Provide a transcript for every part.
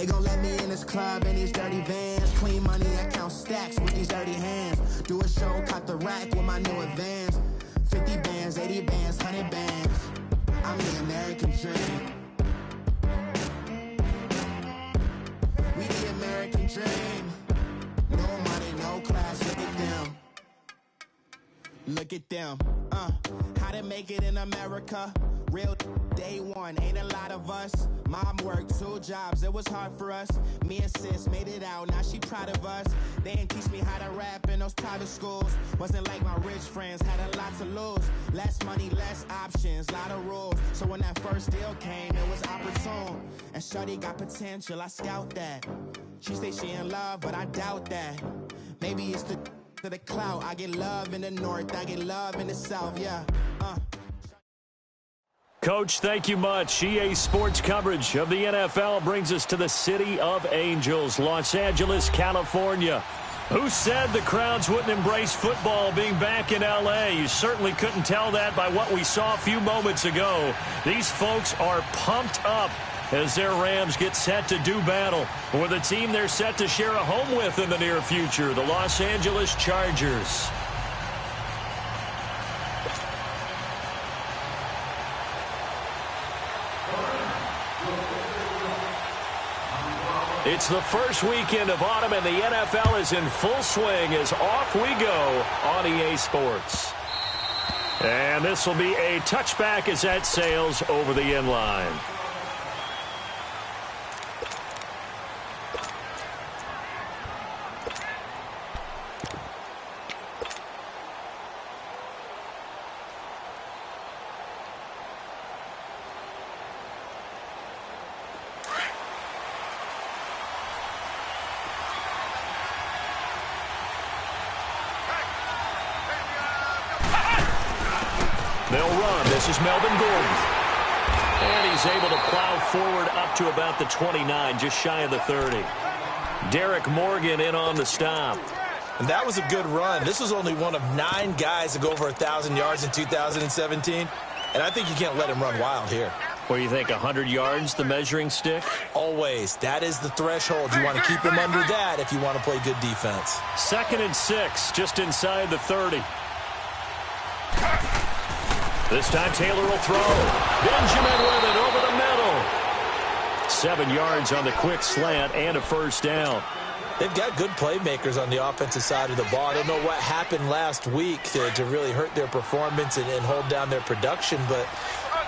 They gon' let me in this club in these dirty vans. Clean money, I count stacks with these dirty hands. Do a show, caught the rack with my new advance. 50 bands, 80 bands, 100 bands. I'm the American dream. We the American dream. No money, no class, look at them. Look at them, how to make it in America. Real day one, ain't a lot of us. Mom worked 2 jobs, it was hard for us. Me and sis made it out, now she proud of us. They didn't teach me how to rap in those private schools. Wasn't like my rich friends, had a lot to lose. Less money, less options, lot of rules. So when that first deal came, it was opportune. And shorty got potential, I scout that. She say she in love, but I doubt that. Maybe it's to the clout. I get love in the north, I get love in the south, yeah. Coach, thank you much. EA Sports coverage of the NFL brings us to the City of Angels, Los Angeles, California. Who said the crowds wouldn't embrace football being back in L.A.? You certainly couldn't tell that by what we saw a few moments ago. These folks are pumped up as their Rams get set to do battle with a team they're set to share a home with in the near future, the Los Angeles Chargers. It's the first weekend of autumn, and the NFL is in full swing as off we go on EA Sports. And this will be a touchback as that sails over the end line. They'll run. This is Melvin Gordon. And he's able to plow forward up to about the 29, just shy of the 30. Derek Morgan in on the stop. And that was a good run. This was only one of 9 guys to go over 1,000 yards in 2017. And I think you can't let him run wild here. What do you think, 100 yards, the measuring stick? Always. That is the threshold. You want to keep him under that if you want to play good defense. 2nd and 6, just inside the 30. This time Taylor will throw. Benjamin with it over the middle. 7 yards on the quick slant and a first down. They've got good playmakers on the offensive side of the ball. I don't know what happened last week to really hurt their performance and hold down their production, but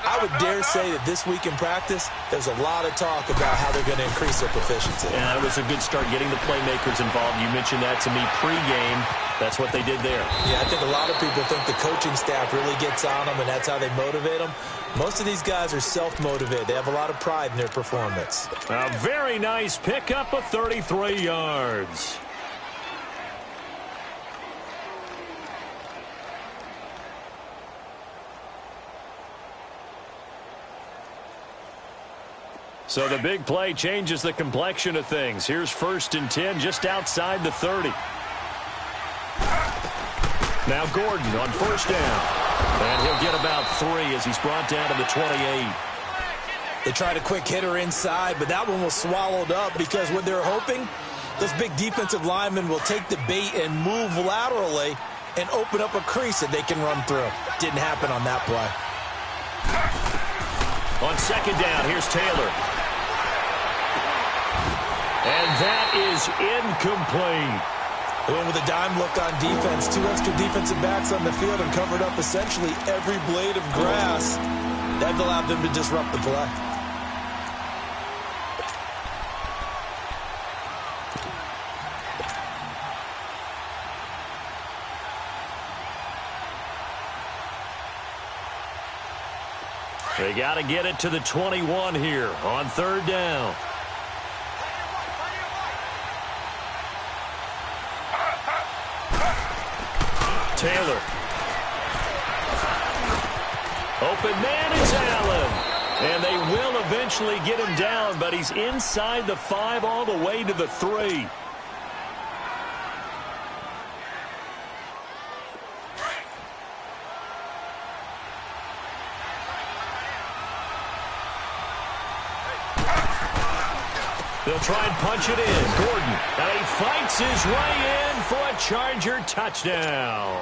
I would dare say that this week in practice, there's a lot of talk about how they're going to increase their proficiency. Yeah, it was a good start getting the playmakers involved. You mentioned that to me pregame. That's what they did there. Yeah, I think a lot of people think the coaching staff really gets on them, and that's how they motivate them. Most of these guys are self-motivated. They have a lot of pride in their performance. A very nice pickup of 33 yards. So the big play changes the complexion of things. Here's 1st and 10 just outside the 30. Now Gordon on 1st down. And he'll get about 3 as he's brought down to the 28. They tried a quick hitter inside, but that one was swallowed up because what they're hoping, those big defensive linemen will take the bait and move laterally and open up a crease that they can run through. Didn't happen on that play. On 2nd down, here's Taylor. And that is incomplete. They went with a dime look on defense. 2 extra defensive backs on the field and covered up essentially every blade of grass. That allowed them to disrupt the play. They got to get it to the 21 here on 3rd down. Taylor. Open man is Allen. And they will eventually get him down, but he's inside the 5 all the way to the 3. They'll try and punch it in. Gordon, and he fights his way in for a Charger touchdown.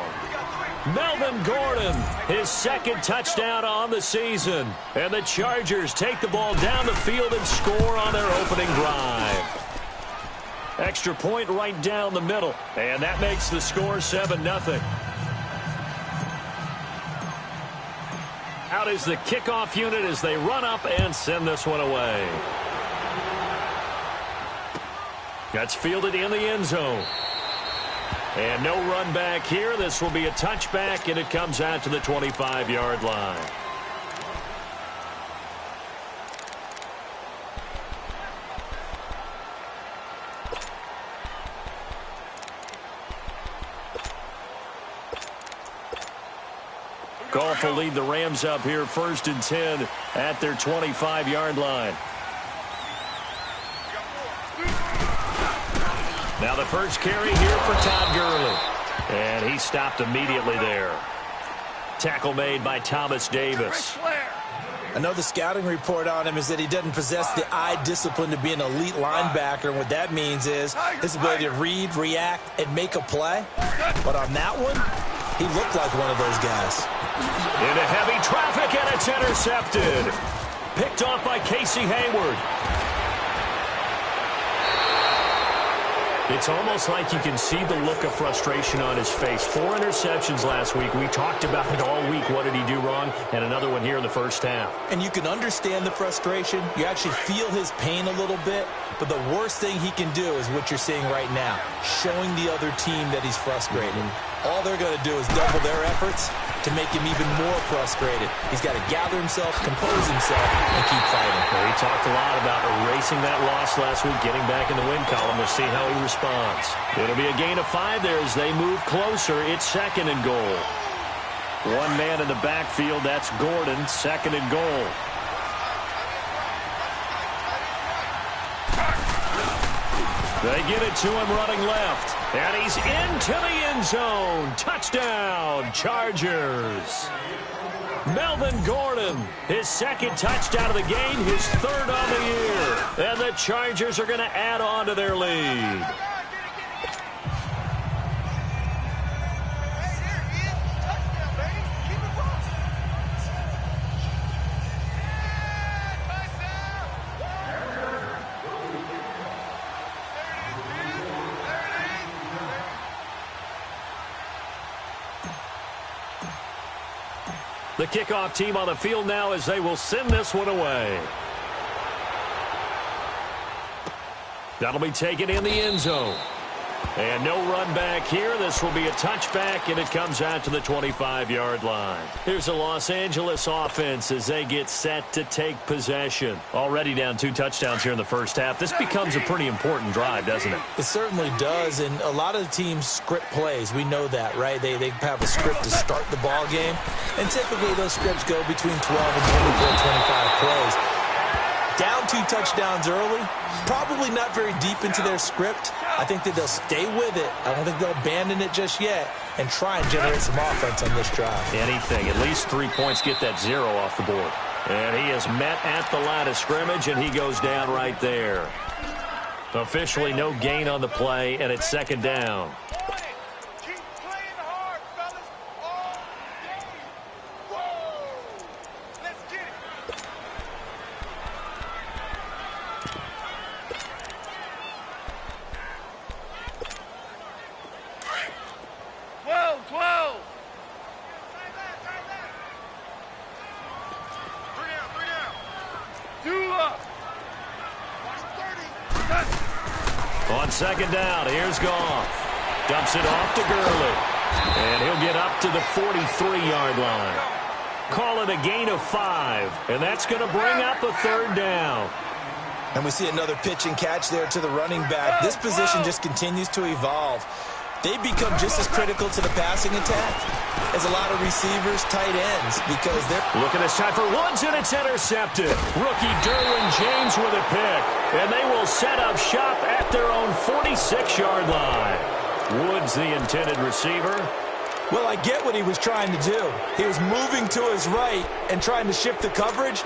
Melvin Gordon, his second touchdown on the season. And the Chargers take the ball down the field and score on their opening drive. Extra point right down the middle. And that makes the score 7-0. Out is the kickoff unit as they run up and send this one away. That's fielded in the end zone. And no run back here. This will be a touchback, and it comes out to the 25-yard line. Goff will lead the Rams up here 1st and 10 at their 25-yard line. Now the first carry here for Todd Gurley. And he stopped immediately there. Tackle made by Thomas Davis. I know the scouting report on him is that he doesn't possess the eye discipline to be an elite linebacker. And what that means is his ability to read, react, and make a play. But on that one, he looked like one of those guys. Into heavy traffic, and it's intercepted. Picked off by Casey Hayward. It's almost like you can see the look of frustration on his face. 4 interceptions last week. We talked about it all week. What did he do wrong? And another one here in the first half. And you can understand the frustration. You actually feel his pain a little bit. But the worst thing he can do is what you're seeing right now, showing the other team that he's frustrated. All they're going to do is double their efforts to make him even more frustrated. He's got to gather himself, compose himself, and keep fighting. Well, he talked a lot about erasing that loss last week, getting back in the win column. We'll see how he responds. It'll be a gain of 5 there as they move closer. It's 2nd and goal. One man in the backfield. That's Gordon. 2nd and goal. They get it to him running left. And he's into the end zone. Touchdown, Chargers. Melvin Gordon, his 2nd touchdown of the game, his 3rd on the year. And the Chargers are going to add on to their lead. The kickoff team on the field now as they will send this one away. That'll be taken in the end zone. And no run back here. This will be a touchback, and it comes out to the 25-yard line. Here's the Los Angeles offense as they get set to take possession. Already down 2 touchdowns here in the first half. This becomes a pretty important drive, doesn't it? It certainly does, and a lot of the teams script plays. We know that, right? They have a script to start the ball game, and typically those scripts go between 12 and 25 plays. Down 2 touchdowns early, probably not very deep into their script. I think that they'll stay with it. I don't think they'll abandon it just yet and try and generate some offense on this drive. Anything. At least 3 points, get that 0 off the board. And he is met at the line of scrimmage, and he goes down right there. Officially no gain on the play, and it's 2nd down. On 2nd down, here's Goff. Dumps it off to Gurley. And he'll get up to the 43-yard line. Call it a gain of 5. And that's going to bring up a 3rd down. And we see another pitch and catch there to the running back. This position just continues to evolve. They become just as critical to the passing attack as a lot of receivers, tight ends, because they're... Look at this time for Woods, and it's intercepted. Rookie Derwin James with a pick. And they will set up shop at their own 46-yard line. Woods, the intended receiver. Well, I get what he was trying to do. He was moving to his right and trying to shift the coverage,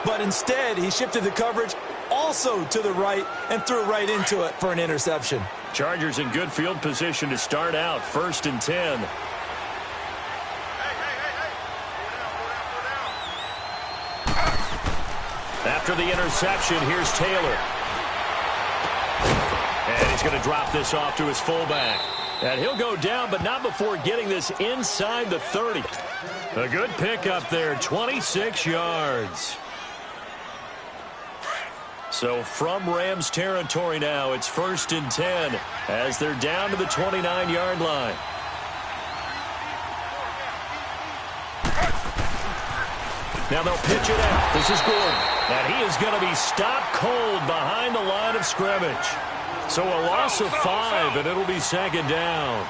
but instead he shifted the coverage all also to the right and threw right into it for an interception. Chargers in good field position to start out, 1st and 10. After the interception, here's Taylor. And he's going to drop this off to his fullback. And he'll go down, but not before getting this inside the 30. A good pickup there, 26 yards. So from Rams territory now, it's 1st and 10 as they're down to the 29-yard line. Now they'll pitch it out. This is Gordon. And he is going to be stopped cold behind the line of scrimmage. So a loss of 5, and it'll be 2nd down.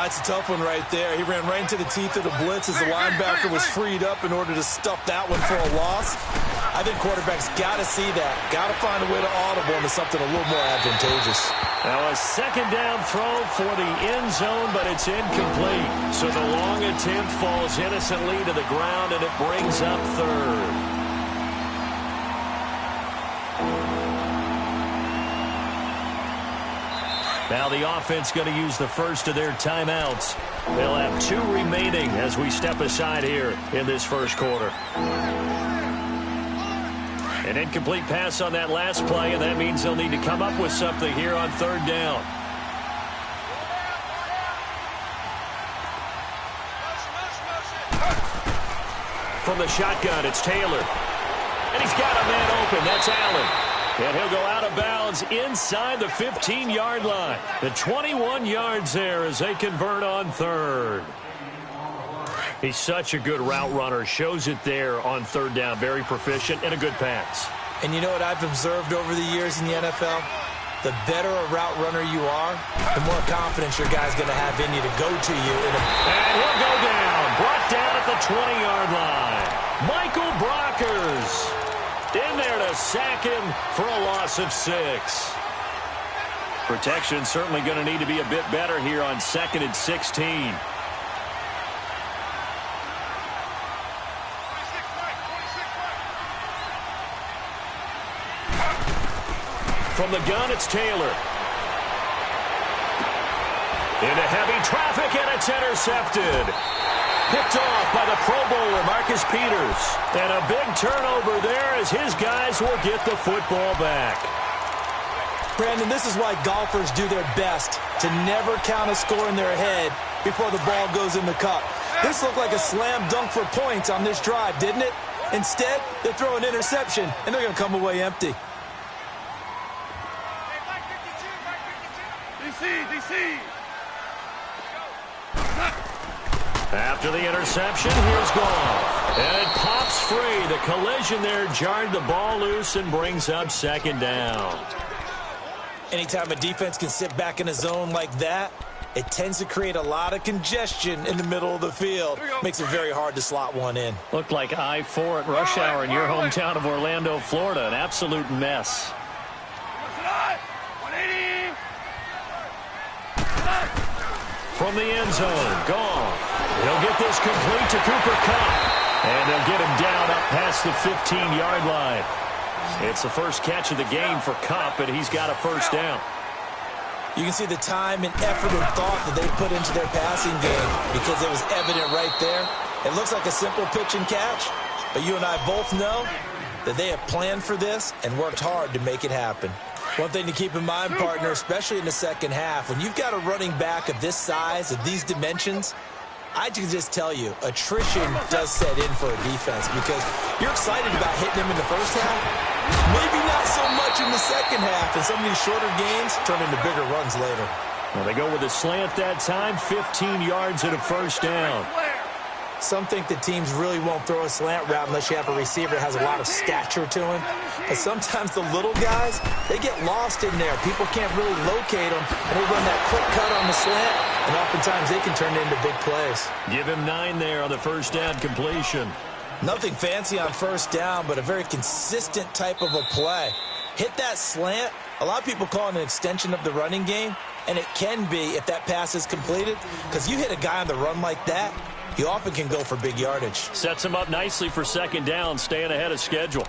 It's a tough one right there. He ran right into the teeth of the blitz as the linebacker was freed up in order to stuff that one for a loss. I think quarterbacks got to see that. Got to find a way to audible into something a little more advantageous. Now a 2nd down throw for the end zone, but it's incomplete. So the long attempt falls innocently to the ground, and it brings up 3rd. Now the offense going to use the first of their timeouts. They'll have 2 remaining as we step aside here in this first quarter. An incomplete pass on that last play, and that means they'll need to come up with something here on 3rd down. From the shotgun, it's Taylor. And he's got a man open. That's Allen. And he'll go out of bounds inside the 15-yard line. The 21 yards there as they convert on 3rd. He's such a good route runner. Shows it there on 3rd down. Very proficient and a good pass. And you know what I've observed over the years in the NFL? The better a route runner you are, the more confidence your guy's going to have in you to go to you. And he'll go down. Brought down at the 20-yard line. Michael Brockers in there to sack him for a loss of 6. Protection certainly going to need to be a bit better here on 2nd and 16. From the gun, it's Taylor. Into heavy traffic, and it's intercepted. Picked off by the Pro Bowler, Marcus Peters. And a big turnover there as his guys will get the football back. Brandon, this is why golfers do their best to never count a score in their head before the ball goes in the cup. This looked like a slam dunk for points on this drive, didn't it? Instead, they throw an interception, and they're going to come away empty. DC. After the interception, here's Goff. And it pops free. The collision there jarred the ball loose and brings up 2nd down. Anytime a defense can sit back in a zone like that, it tends to create a lot of congestion in the middle of the field. Makes it very hard to slot one in. Looked like I-4 at rush hour in your hometown of Orlando, Florida. An absolute mess. From the end zone, Goff. He'll get this complete to Cooper Kupp. And they'll get him down up past the 15-yard line. It's the first catch of the game for Kupp, and he's got a 1st down. You can see the time and effort and thought that they put into their passing game because it was evident right there. It looks like a simple pitch and catch, but you and I both know that they have planned for this and worked hard to make it happen. One thing to keep in mind, partner, especially in the second half, when you've got a running back of this size, of these dimensions, I can just tell you, attrition does set in for a defense because you're excited about hitting him in the first half. Maybe not so much in the second half, and some of these shorter gains turn into bigger runs later. Well, they go with a slant that time, 15 yards and a 1st down. Some think that teams really won't throw a slant route unless you have a receiver that has a lot of stature to him. But sometimes the little guys, they get lost in there. People can't really locate them, and they run that quick cut on the slant, and oftentimes they can turn it into big plays. Give him 9 there on the 1st down completion. Nothing fancy on 1st down, but a very consistent type of a play. Hit that slant. A lot of people call it an extension of the running game, and it can be if that pass is completed, because you hit a guy on the run like that, you often can go for big yardage. Sets him up nicely for 2nd down, staying ahead of schedule.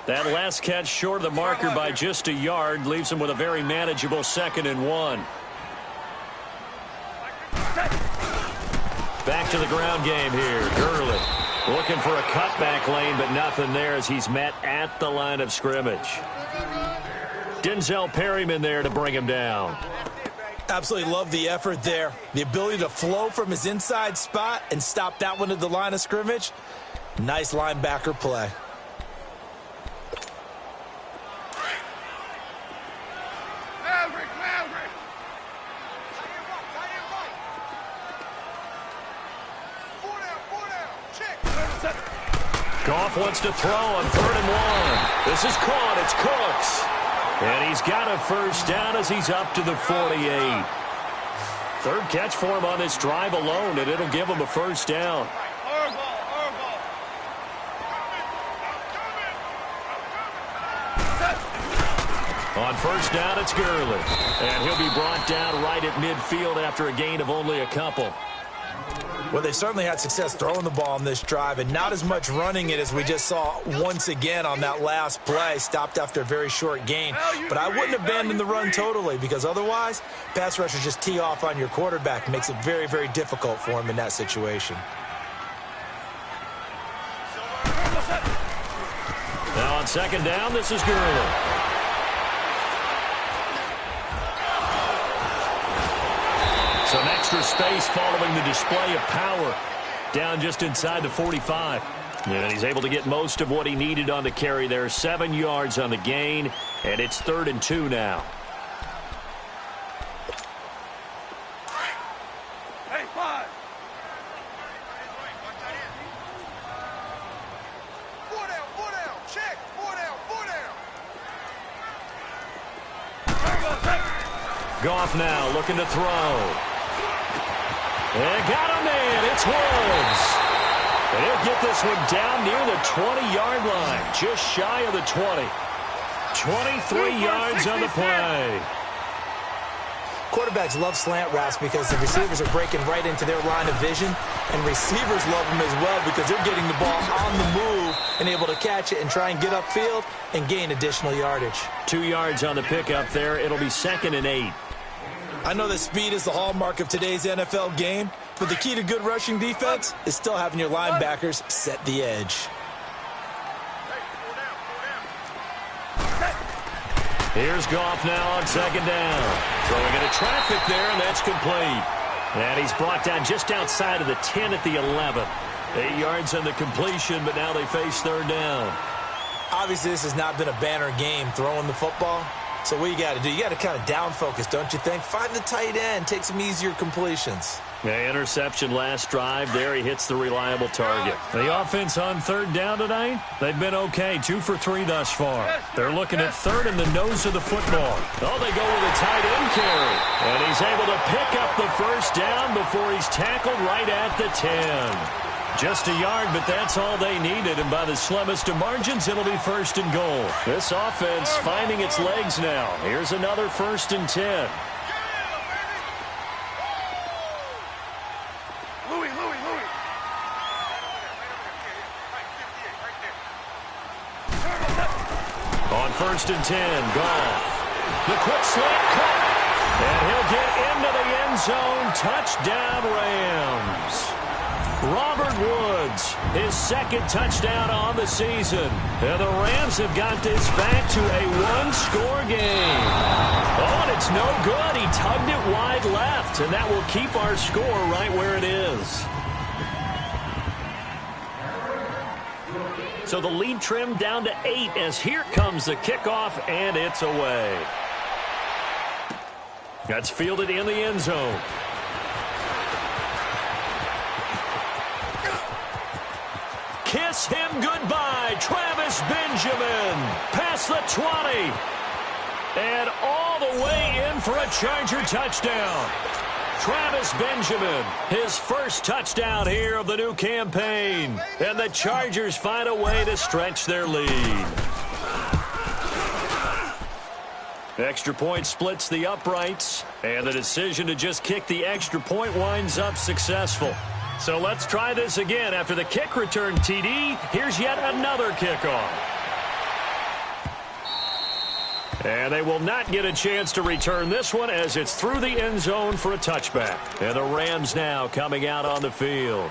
That last catch short of the marker by just a yard leaves him with a very manageable 2nd and 1. Back to the ground game here. Gurley looking for a cutback lane, but nothing there as he's met at the line of scrimmage. Denzel Perryman there to bring him down. Absolutely love the effort there. The ability to flow from his inside spot and stop that one at the line of scrimmage. Nice linebacker play. Goff wants to throw on 3rd and 1. This is caught. It's Cooks. And he's got a first down as he's up to the 48. 3rd catch for him on this drive alone, and it'll give him a first down. On first down, it's Gurley. And he'll be brought down right at midfield after a gain of only a couple. Well, they certainly had success throwing the ball on this drive and not as much running it as we just saw once again on that last play. Stopped after a very short gain. But I wouldn't abandon the run totally because otherwise, pass rushers just tee off on your quarterback. Makes it very, very difficult for him in that situation. Now on 2nd down, this is Gurley. Some extra space following the display of power. Down just inside the 45. And he's able to get most of what he needed on the carry there. 7 yards on the gain. And it's 3rd and 2 now. Hey, 5. 4 down. Check. 4 down. Goff now looking to throw. And got him in. It's Woods. And he'll get this one down near the 20-yard line. Just shy of the 20. 23 yards on the play. Quarterbacks love slant routes because the receivers are breaking right into their line of vision. And receivers love them as well because they're getting the ball on the move and able to catch it and try and get upfield and gain additional yardage. 2 yards on the pickup there. It'll be 2nd and 8. I know that speed is the hallmark of today's NFL game, but the key to good rushing defense is still having your linebackers set the edge. Here's Goff now on 2nd down. Throwing into traffic there, and that's complete. And he's brought down just outside of the 10 at the 11. 8 yards on the completion, but now they face 3rd down. Obviously, this has not been a banner game throwing the football. So what you got to do, you got to kind of down focus, don't you think? Find the tight end, take some easier completions. Yeah, interception last drive. There he hits the reliable target. The offense on 3rd down tonight, they've been okay. 2 for 3 thus far. They're looking at 3rd in the nose of the football. Oh, they go with a tight end carry. And he's able to pick up the first down before he's tackled right at the 10. Just a yard, but that's all they needed. And by the slimmest of margins, it'll be 1st and goal. This offense finding its legs now. Here's another 1st and 10. On 1st and 10, Goff. The quick slant cut. And he'll get into the end zone. Touchdown, Rams. Robert Woods, his 2nd touchdown on the season. And the Rams have got this back to a 1-score game. Oh, and it's no good. He tugged it wide left, and that will keep our score right where it is. So the lead trimmed down to 8 as here comes the kickoff, and it's away. That's fielded in the end zone. Kiss him goodbye, Travis Benjamin. Past the 20. And all the way in for a Charger touchdown. Travis Benjamin, his first touchdown here of the new campaign. And the Chargers find a way to stretch their lead. Extra point splits the uprights. And the decision to just kick the extra point winds up successful. So let's try this again. After the kick return TD, here's yet another kickoff. And they will not get a chance to return this one as it's through the end zone for a touchback. And the Rams now coming out on the field.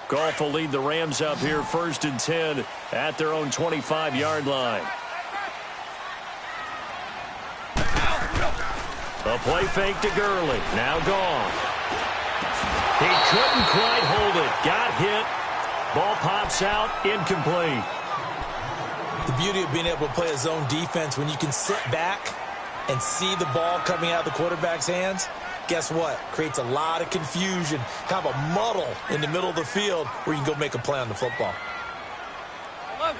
Goff will lead the Rams up here 1st and 10 at their own 25-yard line. A play fake to Gurley. Now gone. He couldn't quite hold it. Got hit. Ball pops out. Incomplete. The beauty of being able to play a zone defense when you can sit back and see the ball coming out of the quarterback's hands, guess what? Creates a lot of confusion, kind of a muddle in the middle of the field where you can go make a play on the football. 11.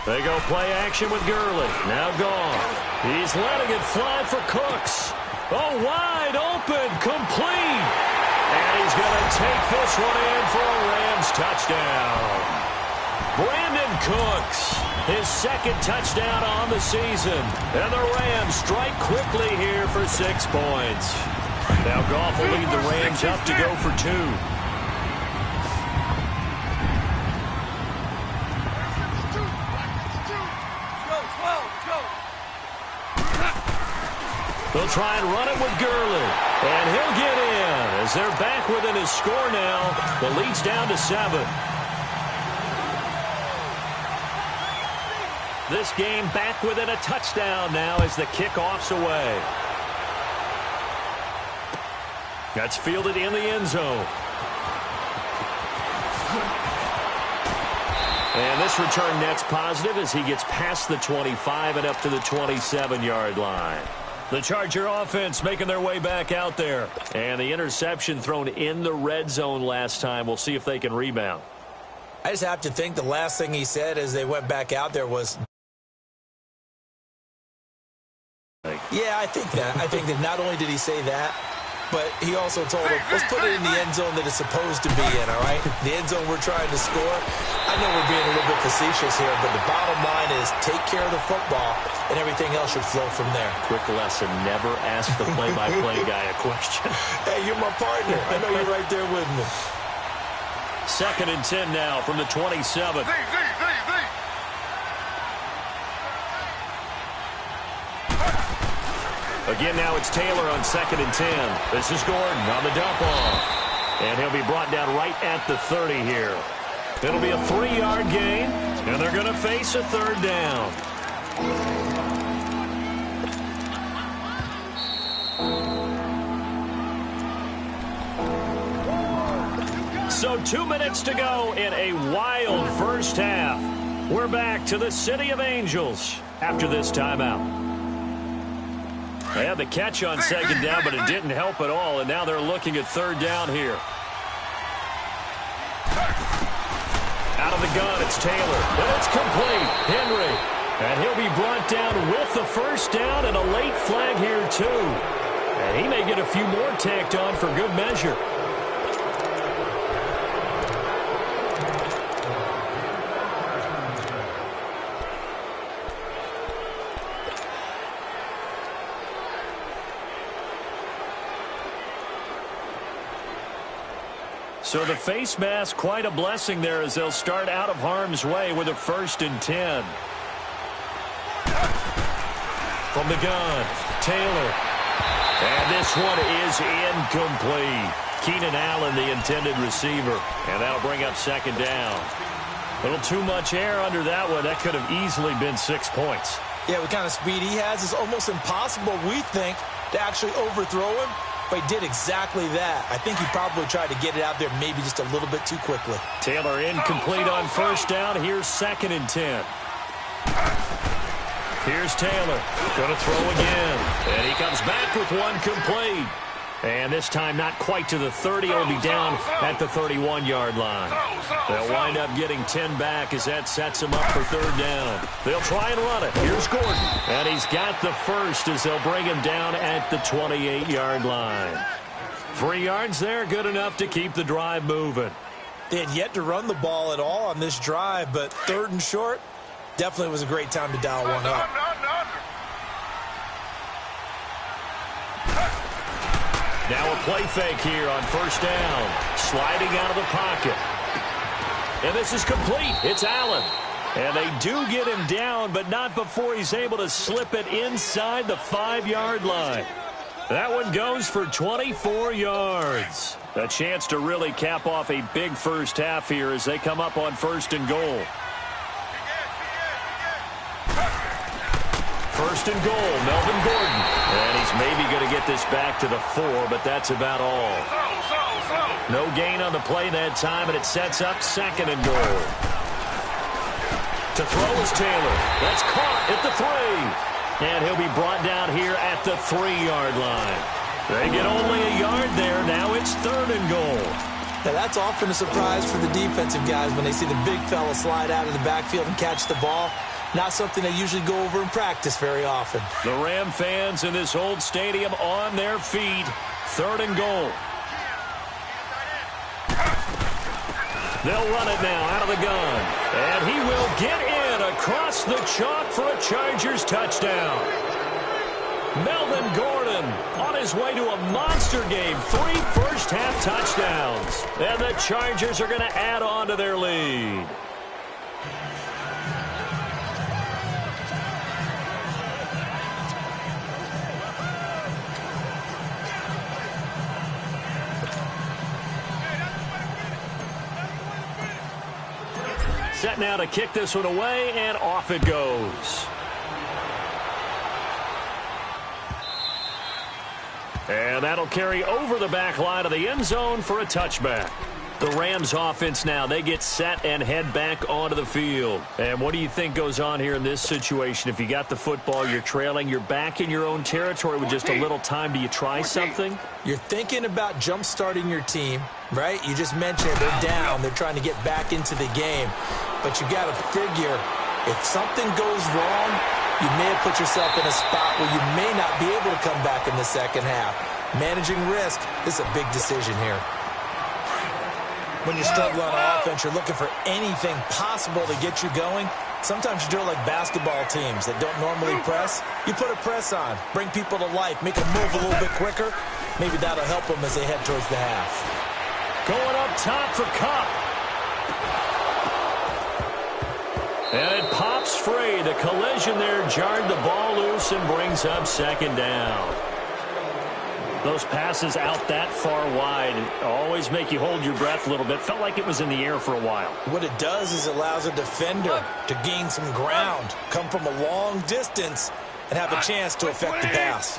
They go play action with Gurley. Now gone. He's letting it fly for Cooks. Oh, wide open. Complete. And he's going to take this one in for a Rams touchdown. Brandon Cooks, his 2nd touchdown on the season. And the Rams strike quickly here for 6 points. Now Goff will lead the Rams up to go for 2. They'll try and run it with Gurley. And he'll get in as they're back within his score now. The lead's down to 7. This game back within a touchdown now as the kickoff's away. That's fielded in the end zone. And this return net's positive as he gets past the 25 and up to the 27-yard line. The Charger offense making their way back out there. And the interception thrown in the red zone last time. We'll see if they can rebound. I just have to think the last thing he said as they went back out there was, yeah, I think that. I think that not only did he say that, but he also told him, let's put it in the end zone that it's supposed to be in, all right? The end zone we're trying to score. I know we're being a little bit facetious here, but the bottom line is take care of the football, and everything else should flow from there. Quick lesson, never ask the play-by-play guy a question. Hey, you're my partner. I know you're right there with me. 2nd and 10 now from the 27. Again, now it's Taylor on 2nd and 10. This is Gordon on the dump off. And he'll be brought down right at the 30 here. It'll be a 3-yard gain, and they're going to face a 3rd down. So 2 minutes to go in a wild first half. We're back to the City of Angels after this timeout. They had the catch on 2nd down, but it didn't help at all, and now they're looking at 3rd down here. Out of the gun, it's Taylor, and it's complete. Henry, and he'll be brought down with the 1st down and a late flag here, too. And he may get a few more tacked on for good measure. So the face mask, quite a blessing there as they'll start out of harm's way with a 1st and 10. From the gun, Taylor. And this one is incomplete. Keenan Allen, the intended receiver. And that'll bring up 2nd down. A little too much air under that one. That could have easily been 6 points. Yeah, what kind of speed he has is almost impossible, we think, to actually overthrow him. But he did exactly that. I think he probably tried to get it out there maybe just a little bit too quickly. Taylor incomplete on 1st down. Here's 2nd and 10. Here's Taylor. Going to throw again. And he comes back with one complete. And this time not quite to the 30. He'll be down at the 31-yard line. They'll wind up getting 10 back as that sets them up for 3rd down. They'll try and run it. Here's Gordon. And he's got the 1st as they'll bring him down at the 28-yard line. 3 yards there, good enough to keep the drive moving. They had yet to run the ball at all on this drive, but 3rd and short, definitely was a great time to dial one up. Now a play fake here on first down. Sliding out of the pocket. And this is complete. It's Allen. And they do get him down, but not before he's able to slip it inside the 5-yard line. That one goes for 24 yards. A chance to really cap off a big first half here as they come up on first and goal. First and goal, Melvin Gordon. And he's maybe going to get this back to the 4, but that's about all. No gain on the play that time, and it sets up second and goal. To throw is Taylor. That's caught at the 3. And he'll be brought down here at the 3-yard line. They get only a yard there. Now it's third and goal. Now that's often a surprise for the defensive guys when they see the big fella slide out of the backfield and catch the ball. Not something they usually go over in practice very often. The Ram fans in this old stadium on their feet. Third and goal. They'll run it now out of the gun. And he will get in across the chalk for a Chargers touchdown. Melvin Gordon on his way to a monster game. 3 first-half touchdowns. And the Chargers are going to add on to their lead. Set now to kick this one away, and off it goes. And that'll carry over the back line of the end zone for a touchback. The Rams offense now, they get set and head back onto the field. And what do you think goes on here in this situation? If you got the football, you're trailing, you're back in your own territory with just a little time. Do you try something? You're thinking about jump-starting your team, right? You just mentioned it. They're down. They're trying to get back into the game. But you got to figure if something goes wrong, you may have put yourself in a spot where you may not be able to come back in the second half. Managing risk is a big decision here. When you're struggling on offense, you're looking for anything possible to get you going. Sometimes you do it like basketball teams that don't normally press. You put a press on, bring people to life, make them move a little bit quicker. Maybe that'll help them as they head towards the half. Going up top for Kupp. And it pops free. The collision there jarred the ball loose and brings up second down. Those passes out that far wide always make you hold your breath a little bit. Felt like it was in the air for a while. What it does is it allows a defender to gain some ground, come from a long distance, and have a chance to affect the pass.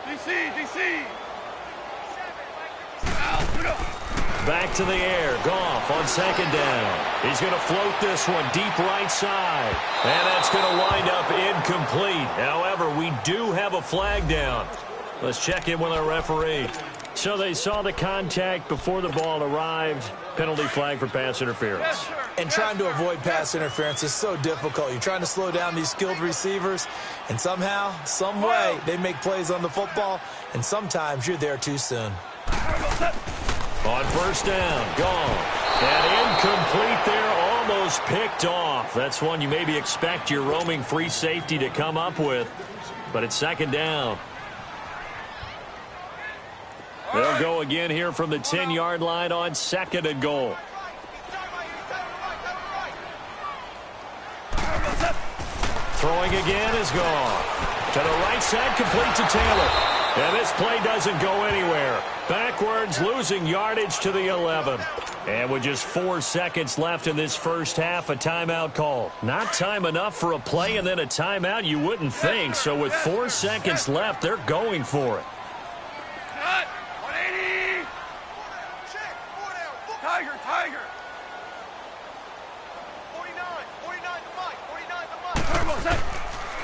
DC. Back to the air. Goff on second down. He's going to float this one deep right side. And that's going to wind up incomplete. However, we do have a flag down. Let's check in with our referee. So they saw the contact before the ball arrived. Penalty flag for pass interference. And trying to avoid pass interference is so difficult. You're trying to slow down these skilled receivers, and somehow, some way, they make plays on the football, and sometimes you're there too soon. On first down, gone. And incomplete there, almost picked off. That's one you maybe expect your roaming free safety to come up with. But it's second down. They'll go again here from the 10-yard line on second and goal. Throwing again is gone. To the right side, complete to Taylor. And this play doesn't go anywhere. Backwards, losing yardage to the 11. And with just 4 seconds left in this first half, a timeout call. Not time enough for a play and then a timeout, you wouldn't think. So with 4 seconds left, they're going for it. Cut. 180. Tiger. 49 the mic.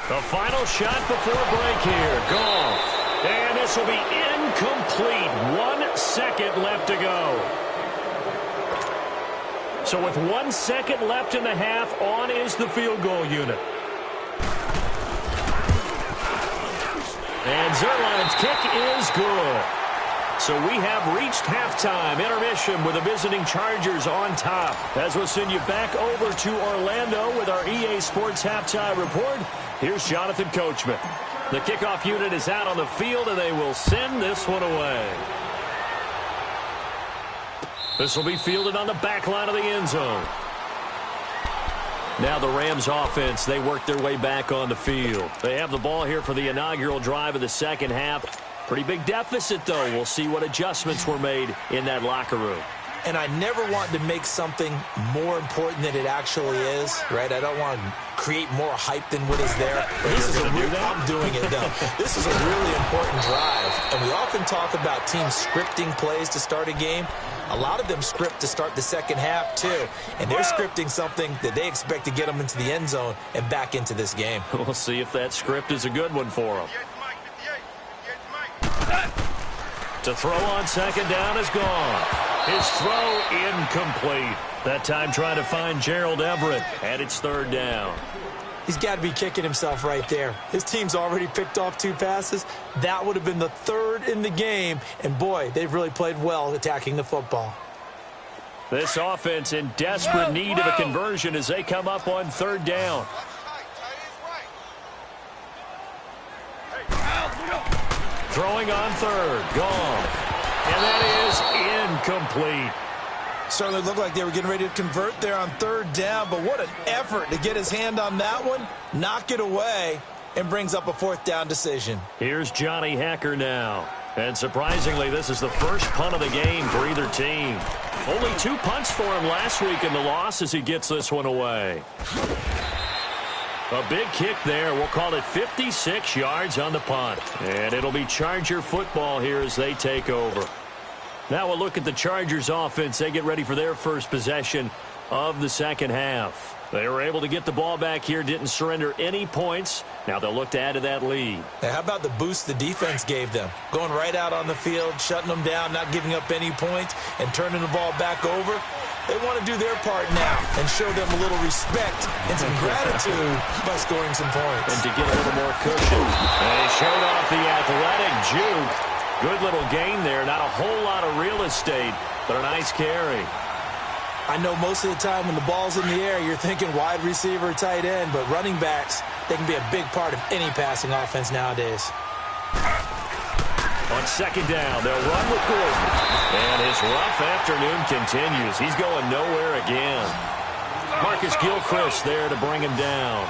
The final shot before break here. Goff. And this will be incomplete. 1 second left to go. So with 1 second left in the half, on is the field goal unit. And Zerline's kick is good. So we have reached halftime. Intermission with the visiting Chargers on top. As we'll send you back over to Orlando with our EA Sports Halftime Report, here's Jonathan Coachman. The kickoff unit is out on the field, and they will send this one away. This will be fielded on the back line of the end zone. Now the Rams offense, they work their way back on the field. They have the ball here for the inaugural drive of the second half. Pretty big deficit, though. We'll see what adjustments were made in that locker room. And I never want to make something more important than it actually is, right? I don't want to create more hype than what is there. This is I'm doing it, though. This is a really important drive. And we often talk about teams scripting plays to start a game. A lot of them script to start the second half, too. And they're scripting something that they expect to get them into the end zone and back into this game. We'll see if that script is a good one for them. To throw on second down is gone. His throw incomplete. That time trying to find Gerald Everett, and it's third down. He's got to be kicking himself right there. His team's already picked off 2 passes. That would have been the 3rd in the game. And, boy, they've really played well attacking the football. This offense in desperate need of a conversion as they come up on third down. Throwing on third. Gone. And that is incomplete. Certainly looked like they were getting ready to convert there on third down, but what an effort to get his hand on that one, knock it away, and brings up a 4th down decision. Here's Johnny Hacker now. And surprisingly, this is the first punt of the game for either team. Only 2 punts for him last week in the loss as he gets this one away. A big kick there. We'll call it 56 yards on the punt. And it'll be Charger football here as they take over. Now we'll look at the Chargers offense. They get ready for their first possession of the second half. They were able to get the ball back here, didn't surrender any points. Now they'll look to add to that lead. Now, how about the boost the defense gave them? Going right out on the field, shutting them down, not giving up any points, and turning the ball back over. They want to do their part now and show them a little respect and some gratitude by scoring some points. And to get a little more cushion. They showed off the athletic juke. Good little gain there. Not a whole lot of real estate, but a nice carry. I know most of the time when the ball's in the air, you're thinking wide receiver, tight end, but running backs, they can be a big part of any passing offense nowadays. On second down, they'll run with Gordon. And his rough afternoon continues. He's going nowhere again. Marcus Gilchrist there to bring him down.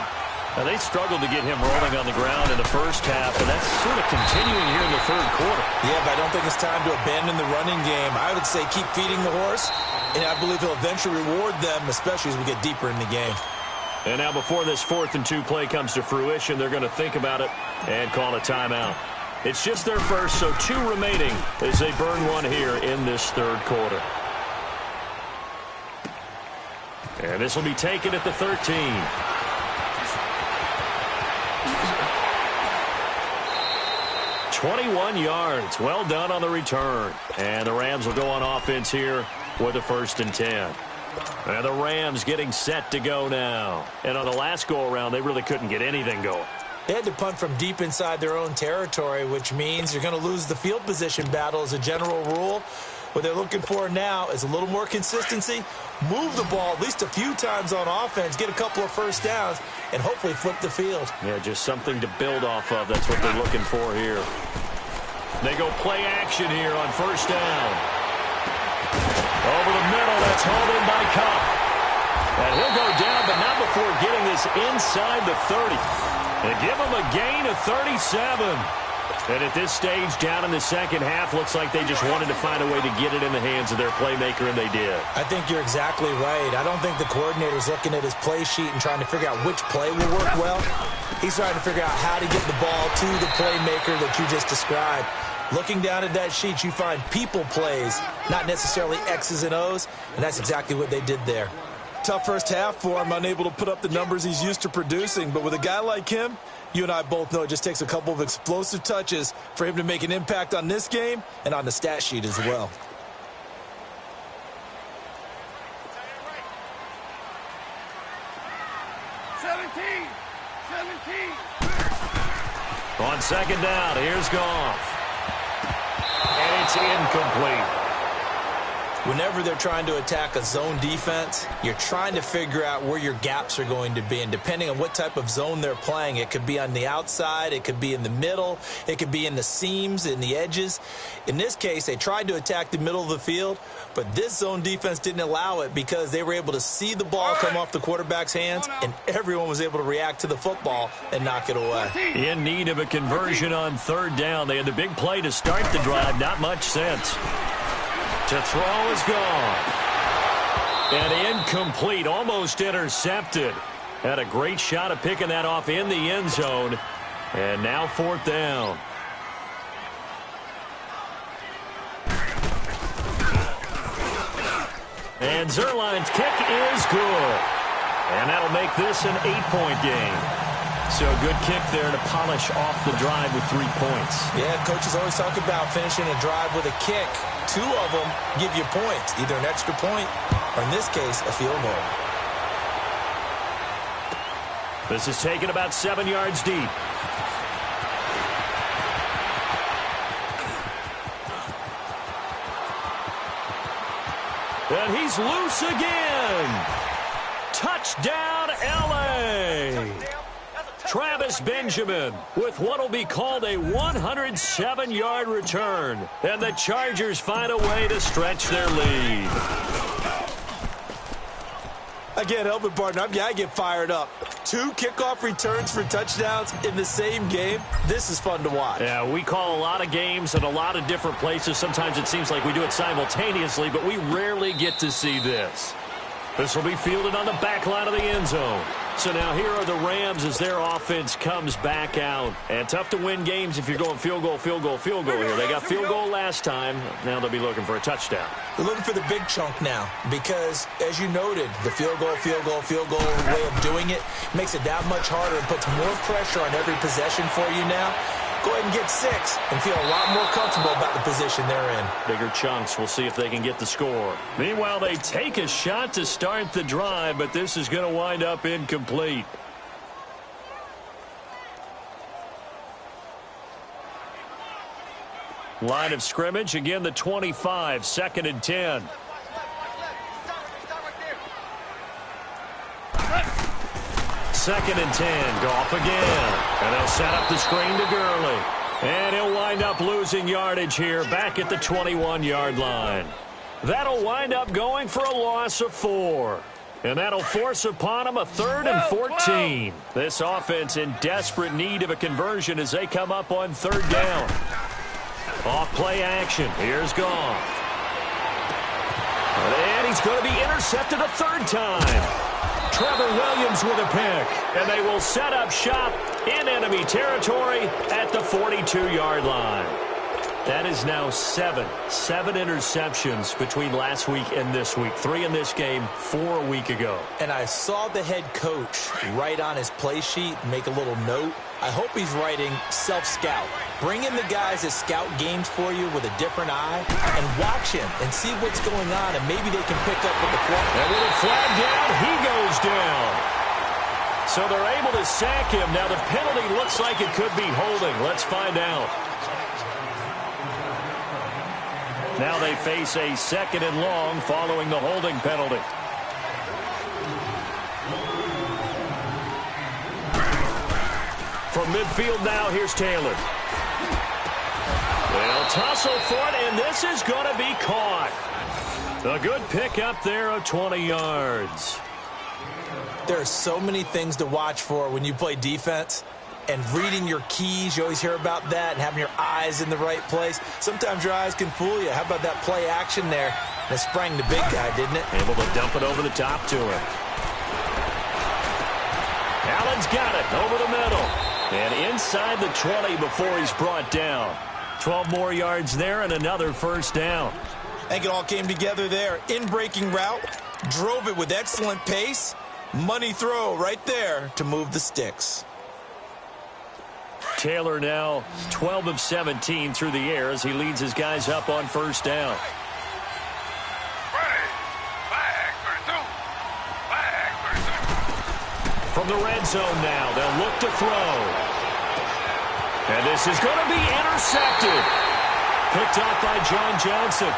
Now, they struggled to get him rolling on the ground in the first half, and that's sort of continuing here in the third quarter. Yeah, but I don't think it's time to abandon the running game. I would say keep feeding the horse, and I believe he'll eventually reward them, especially as we get deeper in the game. And now before this 4th and 2 play comes to fruition, they're going to think about it and call a timeout. It's just their first, so 2 remaining as they burn one here in this third quarter. And this will be taken at the 13. "21 yards. Well done on the return. And the Rams will go on offense here with a 1st and 10. And the Rams getting set to go now. And on the last go-around, they really couldn't get anything going. They had to punt from deep inside their own territory, which means you're going to lose the field position battle as a general rule. What they're looking for now is a little more consistency, move the ball at least a few times on offense, get a couple of first downs, and hopefully flip the field. Yeah, just something to build off of. That's what they're looking for here. They go play action here on first down. Over the middle, that's hauled in by Cup. And he'll go down, but not before getting this inside the 30. And give him a gain of 37. And at this stage, down in the second half, looks like they just wanted to find a way to get it in the hands of their playmaker, and they did. I think you're exactly right. I don't think the coordinator's looking at his play sheet and trying to figure out which play will work well. He's trying to figure out how to get the ball to the playmaker that you just described. Looking down at that sheet, you find people plays, not necessarily X's and O's, and that's exactly what they did there. Tough first half for him, unable to put up the numbers he's used to producing, but with a guy like him, you and I both know it just takes a couple of explosive touches for him to make an impact on this game and on the stat sheet as well. On second down, here's Goff. And it's incomplete. Whenever they're trying to attack a zone defense, you're trying to figure out where your gaps are going to be. And depending on what type of zone they're playing, it could be on the outside, it could be in the middle, it could be in the seams, in the edges. In this case, they tried to attack the middle of the field, but this zone defense didn't allow it because they were able to see the ball come off the quarterback's hands, and everyone was able to react to the football and knock it away. In need of a conversion on third down. They had the big play to start the drive. Not much sense. To throw is gone. And incomplete, almost intercepted. Had a great shot of picking that off in the end zone. And now fourth down. And Zerline's kick is good. And that'll make this an 8-point game. So a good kick there to polish off the drive with 3 points. Yeah, coaches always talk about finishing a drive with a kick. 2 of them give you points, either an extra point or, in this case, a field goal. This is taken about 7 yards deep. And he's loose again. Touchdown, L.A. Travis Benjamin with what will be called a 107-yard return. And the Chargers find a way to stretch their lead. I can't help it, partner. I get fired up. 2 kickoff returns for touchdowns in the same game. This is fun to watch. Yeah, we call a lot of games in a lot of different places. Sometimes it seems like we do it simultaneously, but we rarely get to see this. This will be fielded on the back line of the end zone. So now here are the Rams as their offense comes back out. And tough to win games if you're going field goal, field goal, field goal here. They got field goal last time. Now they'll be looking for a touchdown. They're looking for the big chunk now because, as you noted, the field goal way of doing it makes it that much harder and puts more pressure on every possession for you now. Go ahead and get 6 and feel a lot more comfortable about the position they're in. Bigger chunks. We'll see if they can get the score. Meanwhile, they take a shot to start the drive, but this is going to wind up incomplete. Line of scrimmage, again the 25, 2nd and 10. Second and 10, Goff again. And they'll set up the screen to Gurley. And he'll wind up losing yardage here back at the 21-yard line. That'll wind up going for a loss of 4. And that'll force upon him a 3rd and 14. This offense in desperate need of a conversion as they come up on 3rd down. Off play action. Here's Goff. And he's going to be intercepted a 3rd time. Trevor Williams with a pick. And they will set up shop in enemy territory at the 42-yard line. That is now 7 interceptions between last week and this week. 3 in this game, 4 a week ago. And I saw the head coach write on his play sheet, make a little note. I hope he's writing self-scout. Bring in the guys that scout games for you with a different eye and watch him and see what's going on, and maybe they can pick up with the play. And with a flag down, he goes down. So they're able to sack him. Now the penalty looks like it could be holding. Let's find out. Now they face a 2nd and long following the holding penalty. From midfield now, here's Taylor. They'll tussle for it, and this is going to be caught. A good pick up there of 20 yards. There are so many things to watch for when you play defense. And reading your keys, you always hear about that, and having your eyes in the right place. Sometimes your eyes can fool you. How about that play action there? And it sprang the big guy, didn't it? Able to dump it over the top to him. Allen's got it over the middle. And inside the 20 before he's brought down. 12 more yards there and another 1st down. I think it all came together there. In-breaking route, drove it with excellent pace. Money throw right there to move the sticks. Taylor now 12 of 17 through the air as he leads his guys up on 1st down. From the red zone now, they'll look to throw. And this is going to be intercepted. Picked up by John Johnson.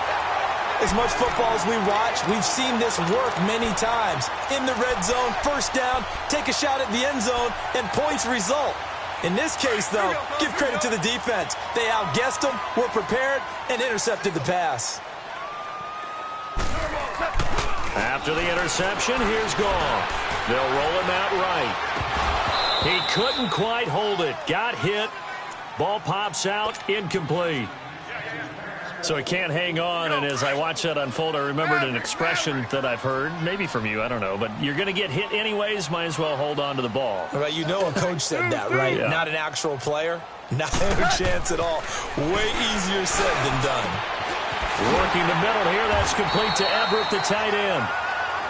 As much football as we watch, we've seen this work many times. In the red zone, first down, take a shot at the end zone, and points result. In this case, though, give credit to the defense. They outguessed them, were prepared, and intercepted the pass. After the interception, here's Goff. They'll roll him out right. He couldn't quite hold it. Got hit. Ball pops out, incomplete. So he can't hang on, and as I watch that unfold, I remembered an expression that I've heard, maybe from you, I don't know, but you're going to get hit anyways, might as well hold on to the ball. Right, you know a coach said that, right? Yeah. Not an actual player. Not a chance at all. Way easier said than done. Working the middle here, that's complete to Everett, the tight end.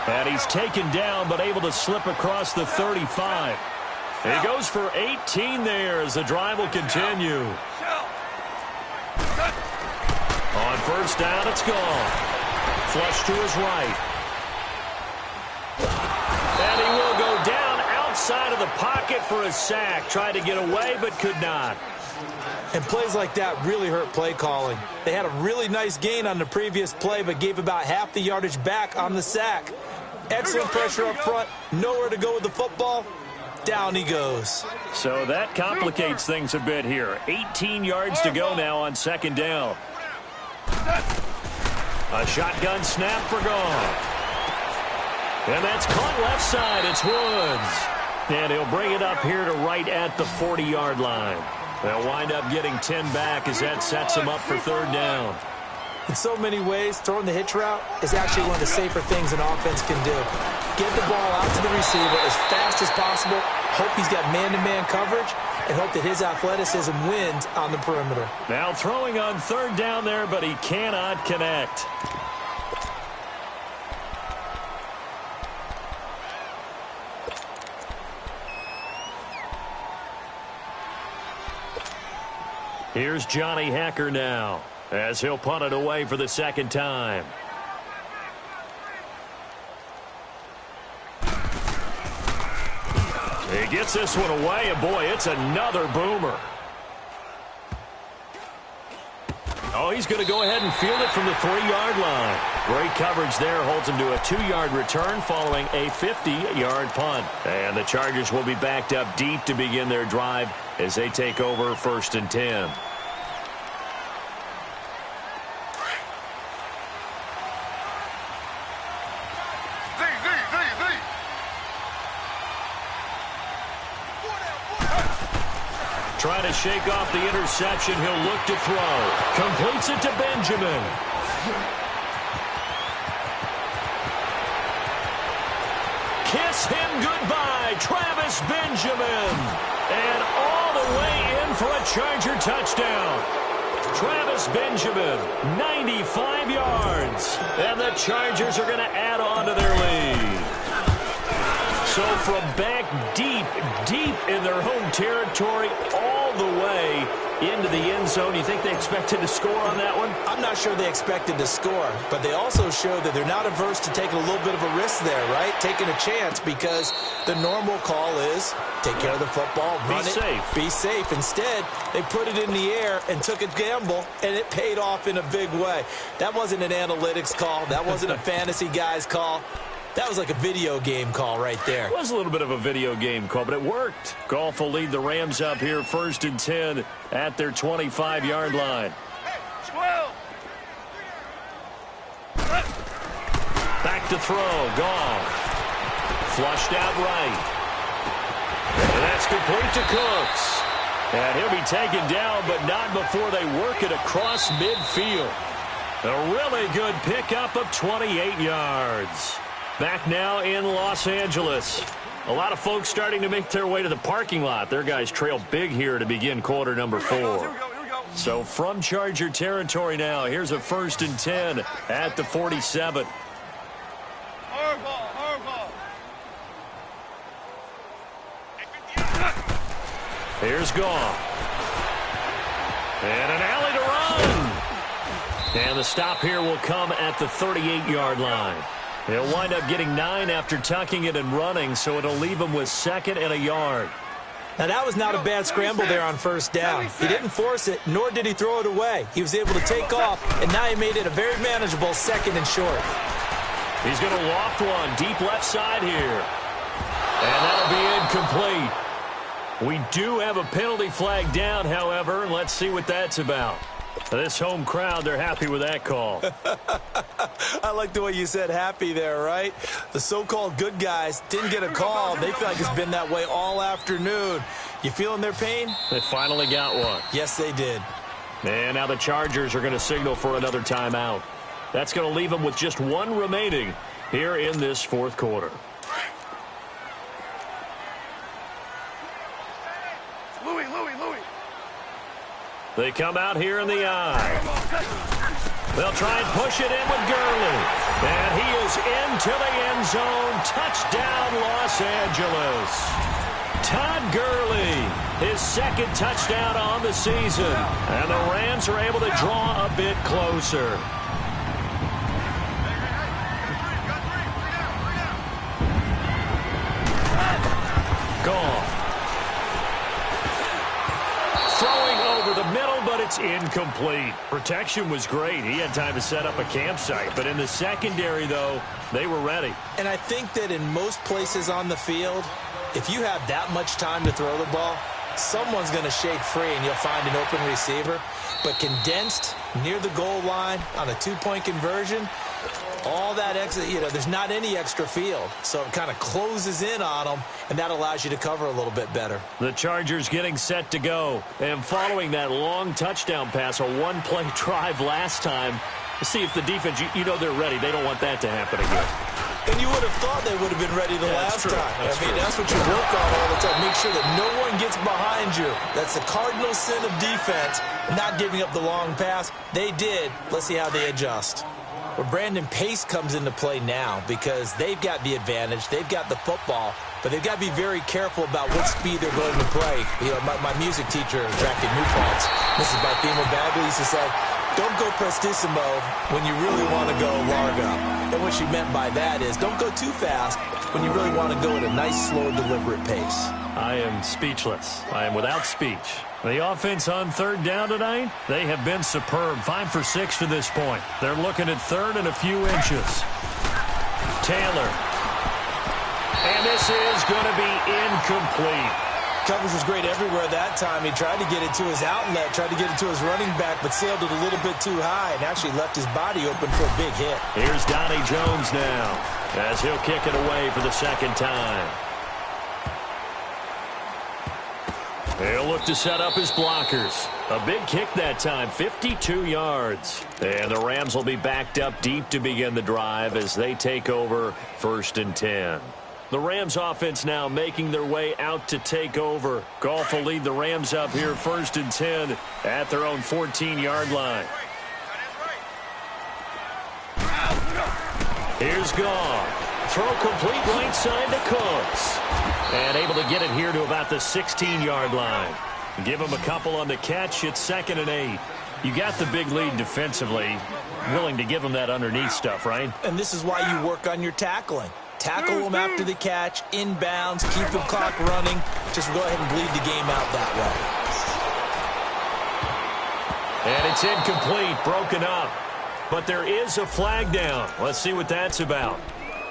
And he's taken down, but able to slip across the 35. He goes for 18 there as the drive will continue. On first down, it's gone. Flush to his right. And he will go down outside of the pocket for a sack. Tried to get away, but could not. And plays like that really hurt play calling. They had a really nice gain on the previous play, but gave about half the yardage back on the sack. Excellent pressure up front. Nowhere to go with the football. Down he goes. So that complicates things a bit here. 18 yards to go now on second down. A shotgun snap for Goff. And that's caught left side. It's Woods. And he'll bring it up here to right at the 40-yard line. They'll wind up getting 10 back as that sets them up for third down. In so many ways, throwing the hitch route is actually one of the safer things an offense can do. Get the ball out to the receiver as fast as possible, hope he's got man-to-man coverage, and hope that his athleticism wins on the perimeter. Now throwing on third down there, but he cannot connect. Here's Johnny Hacker now, as he'll punt it away for the second time. He gets this one away, and boy, it's another boomer. Oh, he's going to go ahead and field it from the 3-yard line. Great coverage there, holds him to a 2-yard return following a 50-yard punt. And the Chargers will be backed up deep to begin their drive as they take over first and 10. Trying to shake off the interception. He'll look to throw. Completes it to Benjamin. Kiss him goodbye, Travis Benjamin. And all the way in for a Charger touchdown. Travis Benjamin, 95 yards. And the Chargers are going to add on to their lead. So from back deep in their home territory, all the way into the end zone, you think they expected to score on that one? I'm not sure they expected to score, but they also showed that they're not averse to taking a little bit of a risk there, right? Taking a chance, because the normal call is take care of the football, run it, be safe. Instead, they put it in the air and took a gamble, and it paid off in a big way. That wasn't an analytics call. That wasn't a fantasy guy's call. That was like a video game call right there. It was a little bit of a video game call, but it worked. Goff will lead the Rams up here first and 10 at their 25-yard line. 12. Back to throw. Goff. Flushed out right. And that's complete to Cooks. And he'll be taken down, but not before they work it across midfield. A really good pickup of 28 yards. Back now in Los Angeles. A lot of folks starting to make their way to the parking lot. Their guys trail big here to begin quarter number 4. So from Charger territory now, here's a first and 10 at the 47. Hard ball. Here's Goff. And an alley to run. And the stop here will come at the 38-yard line. They'll wind up getting 9 after tucking it and running, so it'll leave them with second and a yard. Now, that was not a bad scramble there on first down. He didn't force it, nor did he throw it away. He was able to take off, and now he made it a very manageable 2nd and short. He's going to loft one deep left side here. And that'll be incomplete. We do have a penalty flag down, however. Let's see what that's about. This home crowd, they're happy with that call. I like the way you said happy there, right? The so-called good guys didn't get a call. They feel like it's been that way all afternoon. You feeling their pain? They finally got one. Yes, they did. And now the Chargers are going to signal for another timeout. That's going to leave them with just one remaining here in this 4th quarter. Louis. They come out here in the eye. They'll try and push it in with Gurley. And he is into the end zone. Touchdown, Los Angeles. Todd Gurley, his 2nd touchdown on the season. And the Rams are able to draw a bit closer. Gone. Throwing over the middle, but it's incomplete. Protection was great. He had time to set up a campsite. But in the secondary, though, they were ready. And I think that in most places on the field, if you have that much time to throw the ball, someone's going to shake free and you'll find an open receiver. But condensed near the goal line on a 2-point conversion, all that extra, there's not any extra field. So it kind of closes in on them, and that allows you to cover a little bit better. The Chargers getting set to go. And following that long touchdown pass, a 1-play drive last time, to see if the defense, they're ready. They don't want that to happen again. And you would have thought they would have been ready the last time. That's what you work on all the time. Make sure that no one gets behind you. That's the cardinal sin of defense, not giving up the long pass. They did. Let's see how they adjust. Well, Brandon, pace comes into play now because they've got the advantage. They've got the football, but they've got to be very careful about what speed they're going to play. My music teacher back in New Paltz, Mrs. Barthemo Bagley, used to say, don't go prestissimo when you really want to go largo. And what she meant by that is don't go too fast when you really want to go at a nice, slow, deliberate pace. I am speechless. I am without speech. The offense on 3rd down tonight, they have been superb. 5 for 6 to this point. They're looking at 3rd and a few inches. Taylor. And this is going to be incomplete. Coverage was great everywhere that time. He tried to get it to his outlet, tried to get it to his running back, but sailed it a little bit too high and actually left his body open for a big hit. Here's Donnie Jones now as he'll kick it away for the 2nd time. He'll look to set up his blockers. A big kick that time, 52 yards. And the Rams will be backed up deep to begin the drive as they take over 1st and 10. The Rams offense now making their way out to take over. Goff will lead the Rams up here 1st and 10 at their own 14-yard line. Here's Goff. Throw complete right side to Cooks. And able to get it here to about the 16-yard line. Give him a couple on the catch. It's 2nd and 8. You got the big lead defensively. Willing to give him that underneath stuff, right? And this is why you work on your tackling. Tackle them after the catch, inbounds, keep the clock running. Just go ahead and bleed the game out that way. And it's incomplete, broken up. But there is a flag down. Let's see what that's about.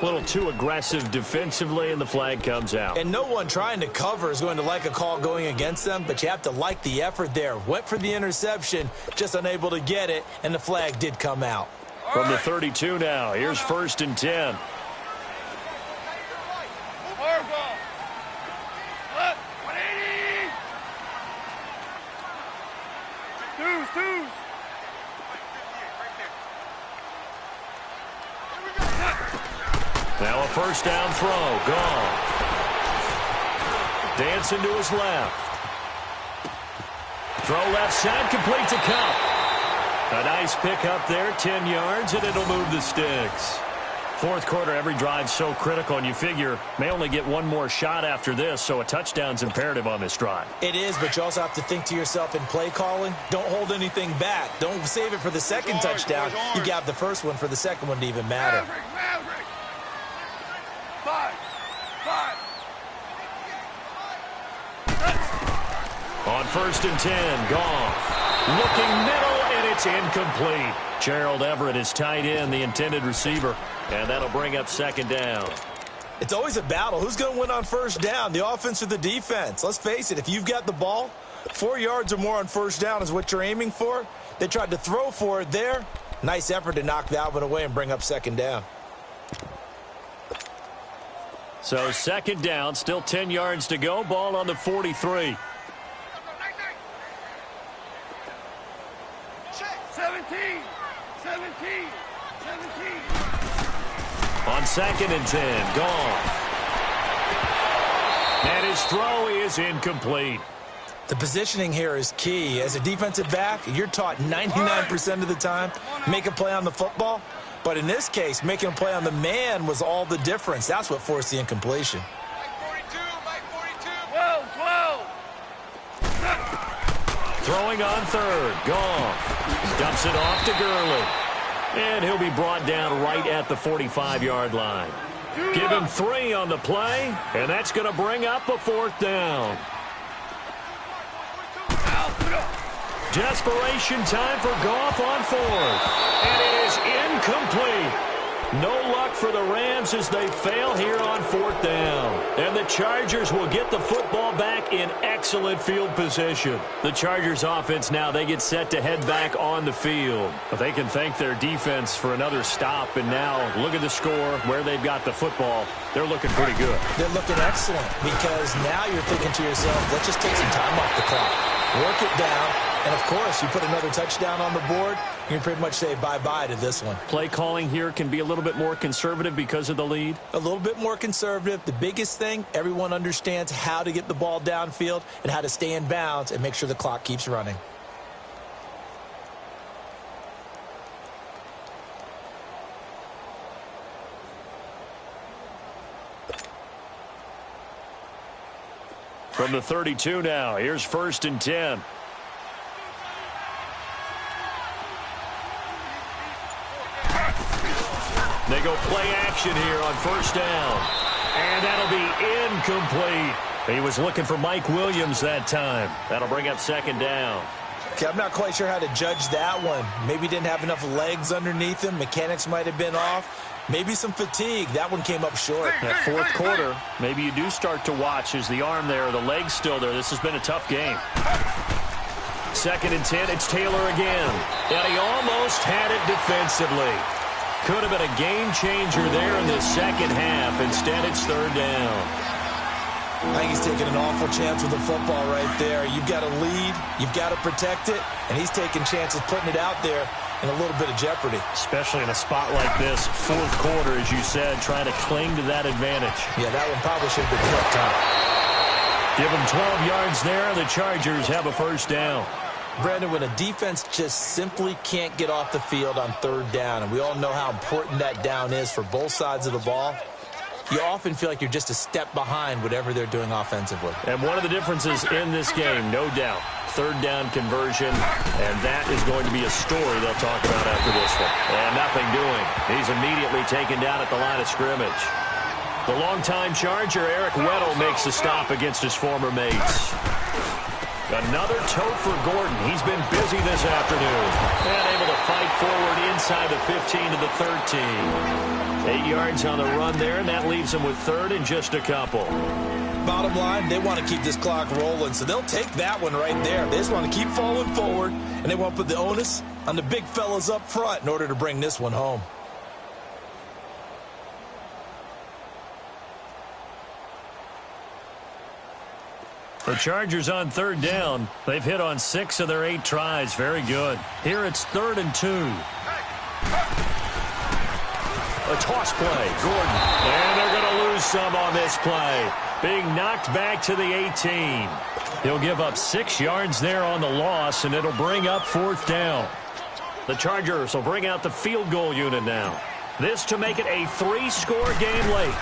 A little too aggressive defensively, and the flag comes out. And no one trying to cover is going to like a call going against them, but you have to like the effort there. Went for the interception, just unable to get it, and the flag did come out. From the 32 now, here's 1st and 10. Now a 1st down throw. Gone. Dancing to his left. Throw left side, complete to Cup. A nice pick up there, 10 yards, and it'll move the sticks. 4th quarter, every drive's so critical, and you figure may only get one more shot after this, so a touchdown's imperative on this drive. It is, but you also have to think to yourself in play calling, don't hold anything back. Don't save it for the 2nd touchdown. You got the 1st one for the 2nd one to even matter. On 1st and 10, Goff. Looking middle, and it's incomplete. Gerald Everett is tight end, the intended receiver, and that'll bring up 2nd down. It's always a battle. Who's going to win on 1st down, the offense or the defense? Let's face it, if you've got the ball, 4 yards or more on 1st down is what you're aiming for. They tried to throw for it there. Nice effort to knock that one away and bring up 2nd down. So 2nd down, still 10 yards to go. Ball on the 43. 17. On 2nd and 10, Goff. And his throw is incomplete. The positioning here is key. As a defensive back, you're taught 99% of the time, make a play on the football. But in this case, making a play on the man was all the difference. That's what forced the incompletion. Mike 42. 12. Throwing on 3rd, Goff. Dumps it off to Gurley. And he'll be brought down right at the 45-yard line. Give him 3 on the play, and that's going to bring up a 4th down. Desperation time for Goff on 4th. And it is incomplete. No luck for the Rams as they fail here on 4th down. And the Chargers will get the football back in excellent field position. The Chargers offense now, they get set to head back on the field. But they can thank their defense for another stop. And now look at the score, where they've got the football. They're looking pretty good. They're looking excellent because now you're thinking to yourself, let's just take some time off the clock. Work it down. And, of course, you put another touchdown on the board, you can pretty much say bye-bye to this one. Play calling here can be a little bit more conservative because of the lead. A little bit more conservative. The biggest thing, everyone understands how to get the ball downfield and how to stay in bounds and make sure the clock keeps running. From the 32 now, here's 1st and 10. They go play action here on 1st down. And that'll be incomplete. He was looking for Mike Williams that time. That'll bring up 2nd down. Okay, I'm not quite sure how to judge that one. Maybe didn't have enough legs underneath him. Mechanics might have been off. Maybe some fatigue. That one came up short. That 4th quarter, maybe you do start to watch as the arm there, the leg's still there. This has been a tough game. 2nd and 10, it's Taylor again. And he almost had it defensively. Could have been a game changer there in the 2nd half. Instead, it's 3rd down. I think he's taking an awful chance with the football right there. You've got to lead. You've got to protect it. And he's taking chances putting it out there in a little bit of jeopardy. Especially in a spot like this, 4th quarter, as you said, trying to cling to that advantage. Yeah, that one probably should have been kept out. Give them 12 yards there. The Chargers have a 1st down. Brandon, when a defense just simply can't get off the field on 3rd down, and we all know how important that down is for both sides of the ball, you often feel like you're just a step behind whatever they're doing offensively. And one of the differences in this game, no doubt, 3rd down conversion, and that is going to be a story they'll talk about after this one. And nothing doing. He's immediately taken down at the line of scrimmage. The longtime Charger, Eric Weddle, makes a stop against his former mates. Another tote for Gordon. He's been busy this afternoon. And able to fight forward inside the 15 to the 13. 8 yards on the run there, and that leaves them with 3rd and just a couple. Bottom line, they want to keep this clock rolling, so they'll take that one right there. They just want to keep falling forward, and they want to put the onus on the big fellas up front in order to bring this one home. The Chargers on 3rd down. They've hit on 6 of their 8 tries. Very good. Here it's 3rd and 2. A toss play. Gordon. And they're going to lose some on this play. Being knocked back to the 18. He'll give up 6 yards there on the loss, and it'll bring up 4th down. The Chargers will bring out the field goal unit now. This to make it a 3-score game late.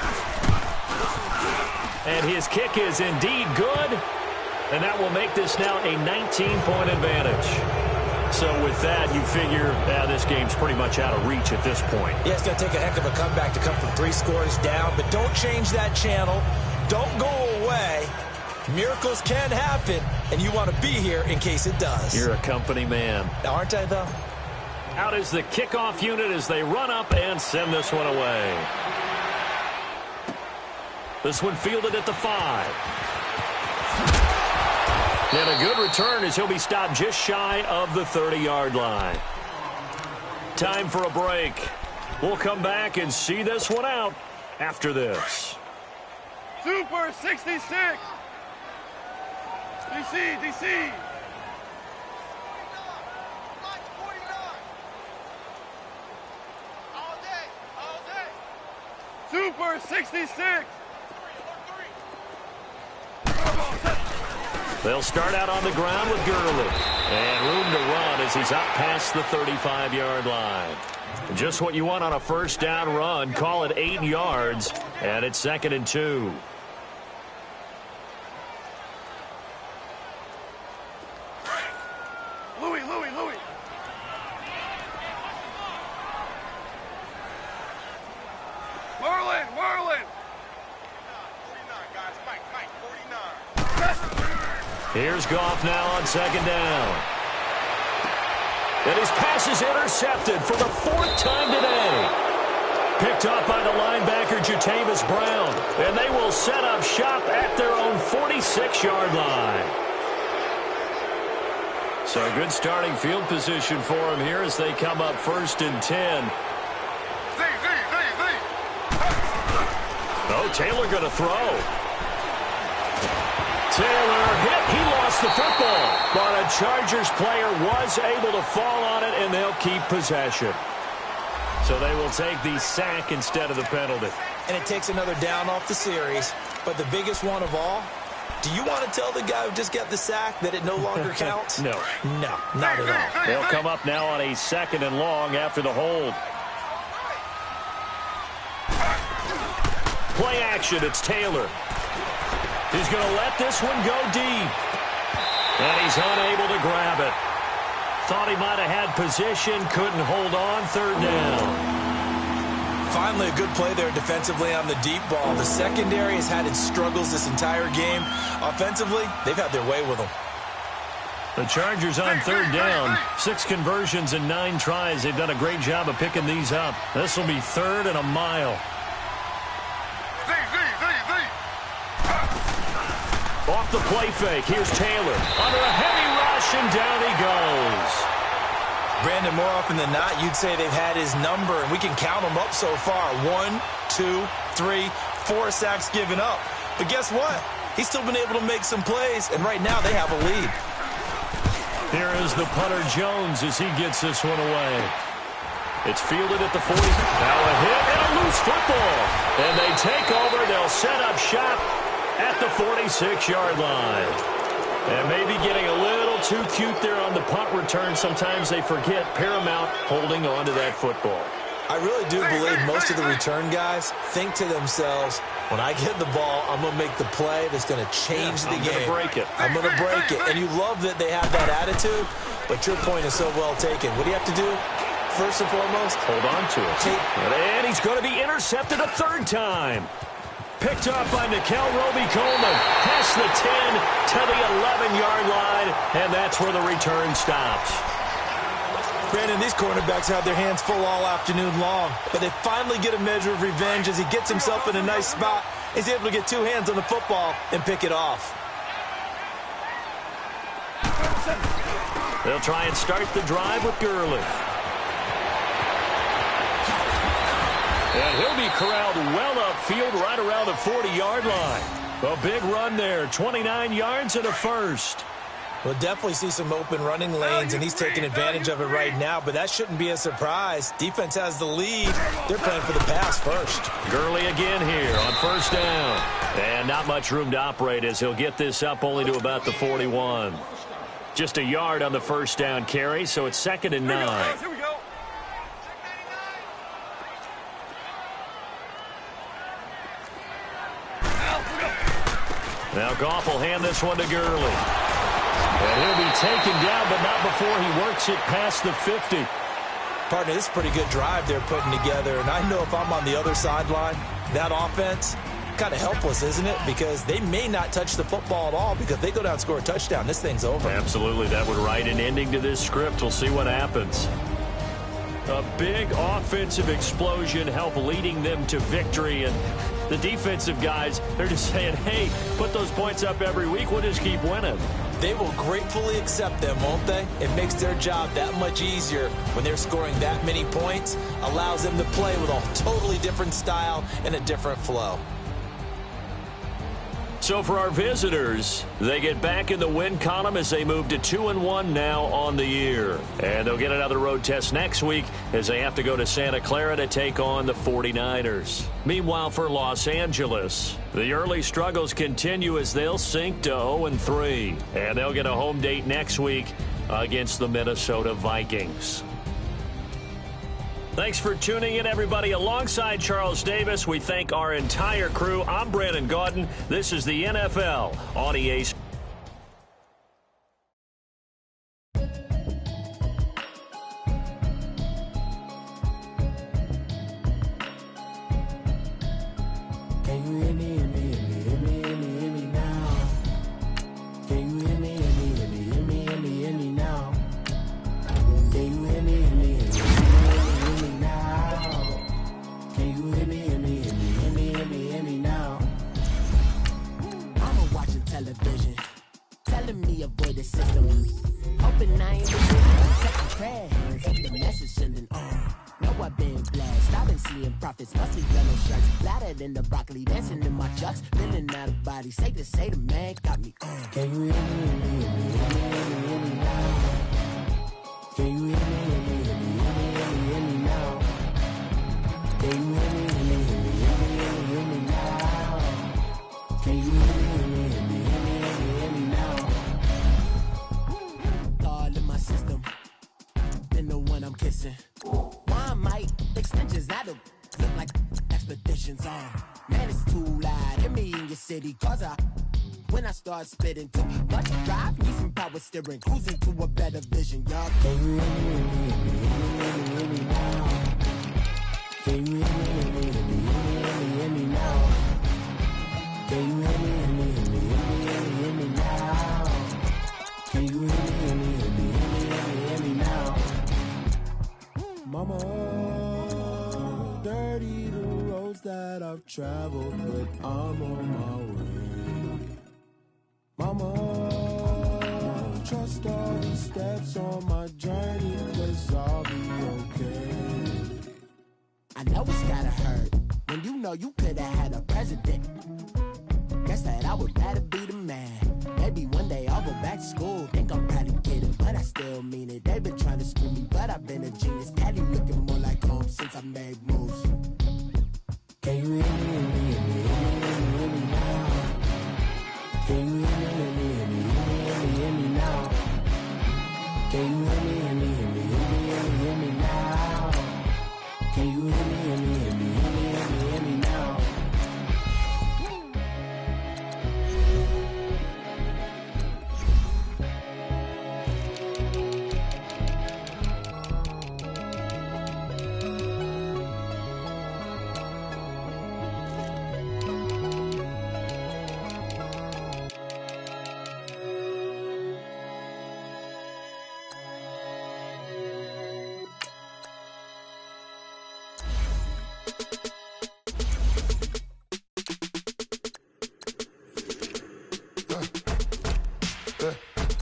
And his kick is indeed good. And that will make this now a 19-point advantage. So with that, you figure this game's pretty much out of reach at this point. Yeah, it's going to take a heck of a comeback to come from 3 scores down. But don't change that channel. Don't go away. Miracles can happen, and you want to be here in case it does. You're a company man. Aren't I, though? Out is the kickoff unit as they run up and send this one away. This one fielded at the 5. And a good return as he'll be stopped just shy of the 30-yard line. Time for a break. We'll come back and see this one out after this. Super 66. DC. Super 66. They'll start out on the ground with Gurley. And room to run as he's up past the 35-yard line. Just what you want on a first down run. Call it 8 yards. And it's 2nd and 2. Louis. Marlin. 49, guys. Mike, 49. Here's Goff now on 2nd down. And his pass is intercepted for the 4th time today. Picked off by the linebacker, Jatavis Brown. And they will set up shop at their own 46-yard line. So a good starting field position for him here as they come up 1st and 10. Oh, Taylor going to throw. Taylor hit. He lost the football. But a Chargers player was able to fall on it, and they'll keep possession. So they will take the sack instead of the penalty. And it takes another down off the series. But the biggest one of all, do you want to tell the guy who just got the sack that it no longer counts? No. No, not at all. They'll come up now on a 2nd and long after the hold. Play action, it's Taylor. He's going to let this one go deep. And he's unable to grab it. Thought he might have had position, couldn't hold on, 3rd down. Finally, a good play there defensively on the deep ball. The secondary has had its struggles this entire game. Offensively, they've had their way with them. The Chargers on 3rd down. 6 conversions and 9 tries. They've done a great job of picking these up. This will be 3rd and a mile. Off the play fake. Here's Taylor. Under a heavy rush, and down he goes. Brandon, more often than not, you'd say they've had his number, and we can count them up so far. 1, 2, 3, 4 sacks given up. But guess what? He's still been able to make some plays, and right now they have a lead. Here is the punter Jones as he gets this one away. It's fielded at the 40. Now a hit and a loose football. And they take over. They'll set up shop at the 46-yard line. And maybe getting a little too cute there on the punt return. Sometimes they forget paramount holding on to that football. I really do believe most of the return guys think to themselves, when I get the ball, I'm going to make the play that's going to change the game. I'm going to break it. I'm going to break it. And you love that they have that attitude, but your point is so well taken. What do you have to do? First and foremost, hold on to it. And he's going to be intercepted a 3rd time. Picked up by Nickel Roby-Coleman. Past the 10 to the 11-yard line, and that's where the return stops. Brandon, these cornerbacks have their hands full all afternoon long, but they finally get a measure of revenge as he gets himself in a nice spot. He's able to get 2 hands on the football and pick it off. They'll try and start the drive with Gurley. And he'll be corralled well upfield right around the 40-yard line. A big run there, 29 yards and a 1st. We'll definitely see some open running lanes, and he's taking advantage of it right now, but that shouldn't be a surprise. Defense has the lead. They're playing for the pass first. Gurley again here on 1st down. And not much room to operate as he'll get this up only to about the 41. Just a yard on the 1st down carry, so it's 2nd and 9. Here we go. Now Goff will hand this one to Gurley. And he'll be taken down, but not before he works it past the 50. Partner, this is a pretty good drive they're putting together. And I know if I'm on the other sideline, that offense, kind of helpless, isn't it? Because they may not touch the football at all, because they go down and score a touchdown. This thing's over. Absolutely. That would write an ending to this script. We'll see what happens. A big offensive explosion helped leading them to victory. And the defensive guys, they're just saying, hey, put those points up every week. We'll just keep winning. They will gratefully accept them, won't they? It makes their job that much easier when they're scoring that many points. Allows them to play with a totally different style and a different flow. So for our visitors, they get back in the win column as they move to 2-1 now on the year. And they'll get another road test next week as they have to go to Santa Clara to take on the 49ers. Meanwhile, for Los Angeles, the early struggles continue as they'll sink to 0-3. And they'll get a home date next week against the Minnesota Vikings. Thanks for tuning in, everybody. Alongside Charles Davis, we thank our entire crew. I'm Brandon Gaudin. This is the NFL on EA Sports. Can you hear me, hear me, hear me, hear me, hear me, hear me now? Can you hear me, hear me, hear me, hear me, hear me, hear me now? Can you hear me, hear me, hear me, hear me now? Can you hear me, hear me, hear me, hear me, hear me, hear me now? Mama watching television, telling me avoid the system. Hoping I ain't the victim. Second prayers, hope the message sending on. Know I've been blessed. I've been seeing prophets, mostly yellow shirts. Louder than the broccoli, dancing in my chucks. Feeling out of body, say the man got me on. Can you hear me, hear me, hear me, hear me, hear me now? Can you hear me, hear me, hear me, hear me, hear me, hear me now? Can you hear me, hear me, hear me, hear me, hear me, hear me now? Can you hear me, hear me, hear me, hear me, hear me, hear me now? All in my system, been the one I'm kissing. Why might extensions that'll look like expeditions on? Man, it's too loud. Hear me in your city, cause when I start spitting too much drive, need some power steering, cruising to a better vision, y'all. Can you hear me, hear me, hear me, hear me now? Can you hear me, hear me, hear me, hear me, hear me now? Can you hear me, hear me, hear me, hear me, hear me, hear me now? Can you hear me, hear me, hear me, hear me, hear me, hear me now? Mama, dirty the roads that I've traveled, but I'm on my way. Mama, trust all the steps on my journey, 'cause I'll be okay. I know it's gotta hurt when you know you could've had a president. Guess that I would rather be the man. Maybe one day I'll go back to school. Think I'm probably kidding, but I still mean it. They've been trying to screw me, but I've been a genius. Caddy looking more like home since I made moves. Can you hear me, hear me, hear me, hear me, hear me, hear me now? Can you hear me, hear me, hear me, hear me, hear me, hear me now? Can you hear me, hear me, hear me, hear me, hear me, hear me now? Can you hear me, hear me, hear me, hear me, hear me, hear me now?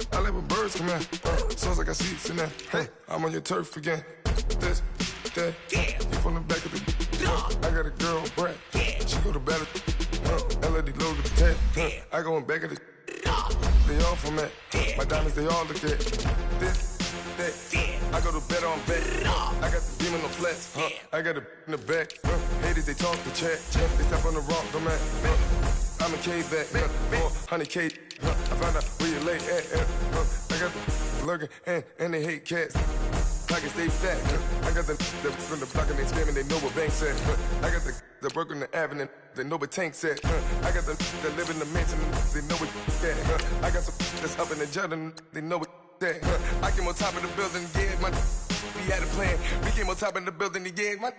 I like when birds come in. Sounds like I seats in there. Hey, I'm on your turf again. This, that, you from the back of the. I got a girl, Brad. She go to battle. LED logo the tag. I go in back of the. They all from that. My diamonds, they all look at. This, that. I go to bed on bed. I got the demon on flats. I got it in the back. Haters, they talk the chat. They step on the rock, the man. I'm a K-back, 400K. I found out where you lay at. I got the lurking and they hate cats. Pockets stay fat. I got the from the block and they scamming, they know what banks at. I got the work on the avenue, they know what tanks at. I got the that live in the mansion, they know what that. I got some that's up in the jungle, they know what that. I came on top of the building, yeah, we had a plan. We came on top of the building, yeah,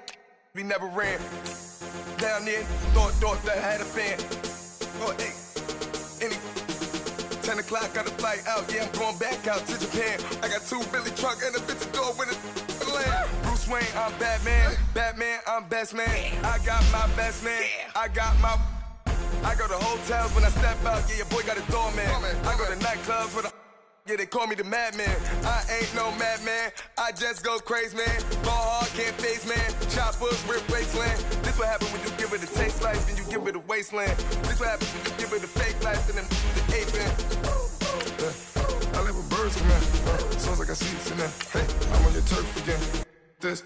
we never ran. down there, thought that I had a fan. Oh, hey, 10 o'clock, got a flight out, yeah, I'm going back out to Japan. I got 2 Billy truck and a bitch door with a land. Bruce Wayne, I'm Batman, Batman, I'm best man. I got my best man, I go to hotels when I step out, yeah, your boy got a doorman. I go to nightclubs with yeah, they call me the madman. I ain't no madman, I just go crazy, man. Ball hard, can't face, man. Choppers, rip wasteland. This what happen when you give it a taste life, then you give it a wasteland. This what happens when you give it a fake life, and then the ape in. I live with birds from that. Sounds like I see it in there. Hey, I'm on your turf again. This,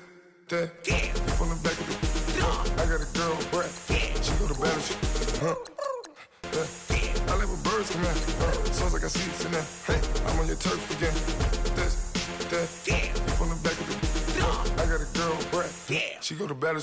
that, you from the back of the. I got a girl, Brad. She go to battle, I live with birds from that. Sounds like I see it in there. Hey, I'm on your turf again. This, that, you from the back of the. I got a girl, Brad. She go to battle,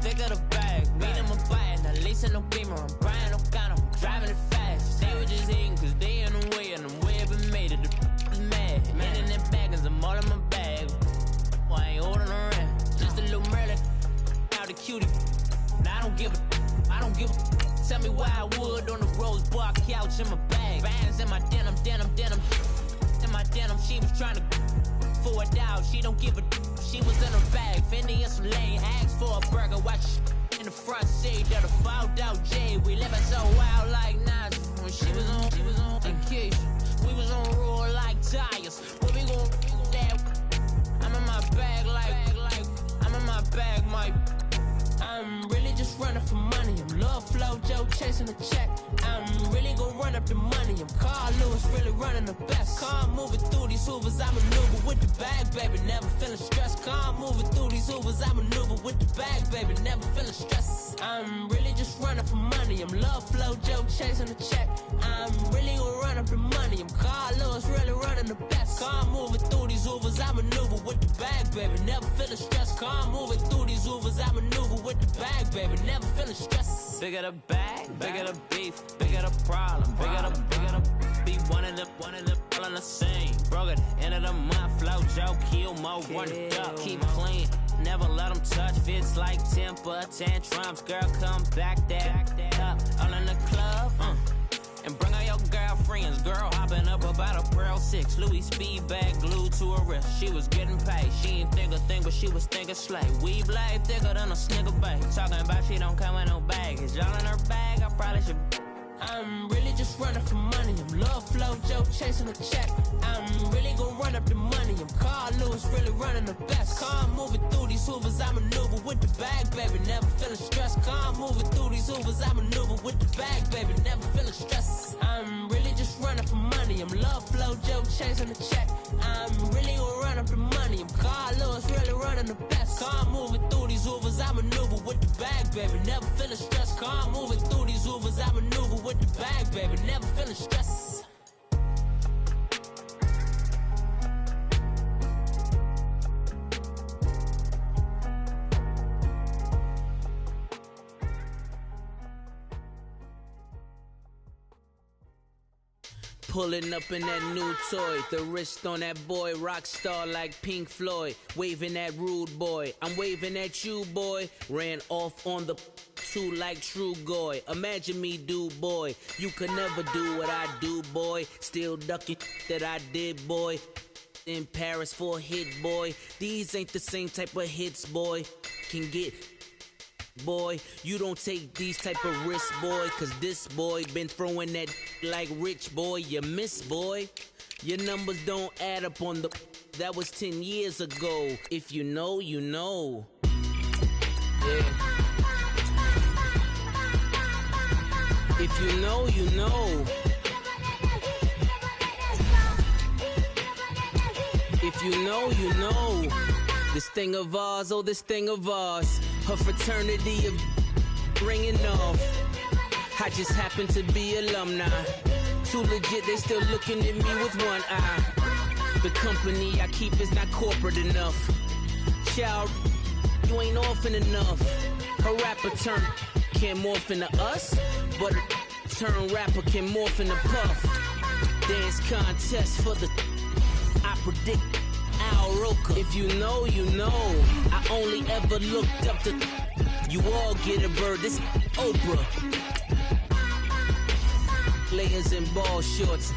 thicker the bag. Meet them a buying, the lace in no beamer. I'm Brian O'Connor, I'm driving it fast. They were just hating cause they in the way, and I'm way up and made it. The is mad. Man in them baggins, I'm all in my bag. I ain't holding around. Just a little Merlin, out the cutie. Now I don't give a. Tell me why I would on the rose bar couch in my bag. Bands in my denim. In my denim, she was trying to for it out. She don't give a. She was in her bag, Fendi and some lane. Asked for a burger, watch in the front seat of the fouled out J. We living so wild like Nas. When she was on vacation, we was on roll like tires. Where we gon' that? I'm in my bag like I'm in my bag, Mike. I'm really just running for money. I'm Love Flow Joe chasing the check. I'm really gon' run up the money. I'm Carl Lewis, really running the best. Calm moving through these hoovers, I maneuver with the bag, baby. Never feeling stressed. Calm moving through these hoovers, I maneuver with the bag, baby. Never feeling stressed. I'm really just running for money. I'm Love Flow Joe chasing the check. I'm really gon' run up the money. I'm Carl Lewis, really running the best. Calm moving through these hoovers, I maneuver with the bag, baby. Never feeling stressed. Calm moving through these hoovers, I maneuver with the bag, baby. Never feeling stressed. Bigger the bag, bigger the beef, bigger the problem, bigger the be one of the all in the same. Broke at the end of the month, flow Joe, kill mo, run it up, keep playing. Never let them touch, fits like temper tantrums. Girl, come back that up, all in the club, and bring all your girlfriends. Girl hopping up about a Pearl 6, Louis speed bag glued to her wrist. She was getting paid, she ain't think a thing, but she was thinking slay. We blade thicker than a snigger bag. Talking about she don't come with no baggage. Y'all in her bag, I probably should. I'm really just running for money. I'm Love Flow Joe chasing the check. I'm really gon' run up the money. I'm Carl Lewis, really running the best. Calm moving through these hoovers, I maneuver with the bag, baby. Never feeling stressed. Calm moving through these hoovers, I maneuver with the bag, baby. Never feeling stressed. I'm really just running for money. I'm Love Flow Joe chasing the check. I'm really gon' run up the money. I'm Carl Lewis, really running the best. Calm moving through these hoovers, I maneuver with the bag, baby. Never feeling stressed. Calm moving through these hoovers, I maneuver with the bag, baby. Never feeling stressed. Pulling up in that new toy, the wrist on that boy, rock star like Pink Floyd, waving at rude boy, I'm waving at you boy, ran off on the two like True Goy, imagine me do boy, you could never do what I do boy, still ducking that I did boy, in Paris for a hit boy, these ain't the same type of hits boy, can get boy, you don't take these type of risks, boy, cause this boy been throwing that like rich boy, you miss, boy. Your numbers don't add up on the, that was 10 years ago. If you know, you know. Yeah. If you know, you know. If you know, you know. This thing of ours, oh, this thing of ours. Her fraternity of ringing off. I just happen to be alumni. Too legit, they still looking at me with one eye. The company I keep is not corporate enough. Child, you ain't orphan enough. A rapper turn can't morph into us, but a turn rapper can morph into Puff. Dance contest for the I predict Al Roker. If you know, you know. I only ever looked up to you all get a bird. This Oprah. Layers and ball shorts.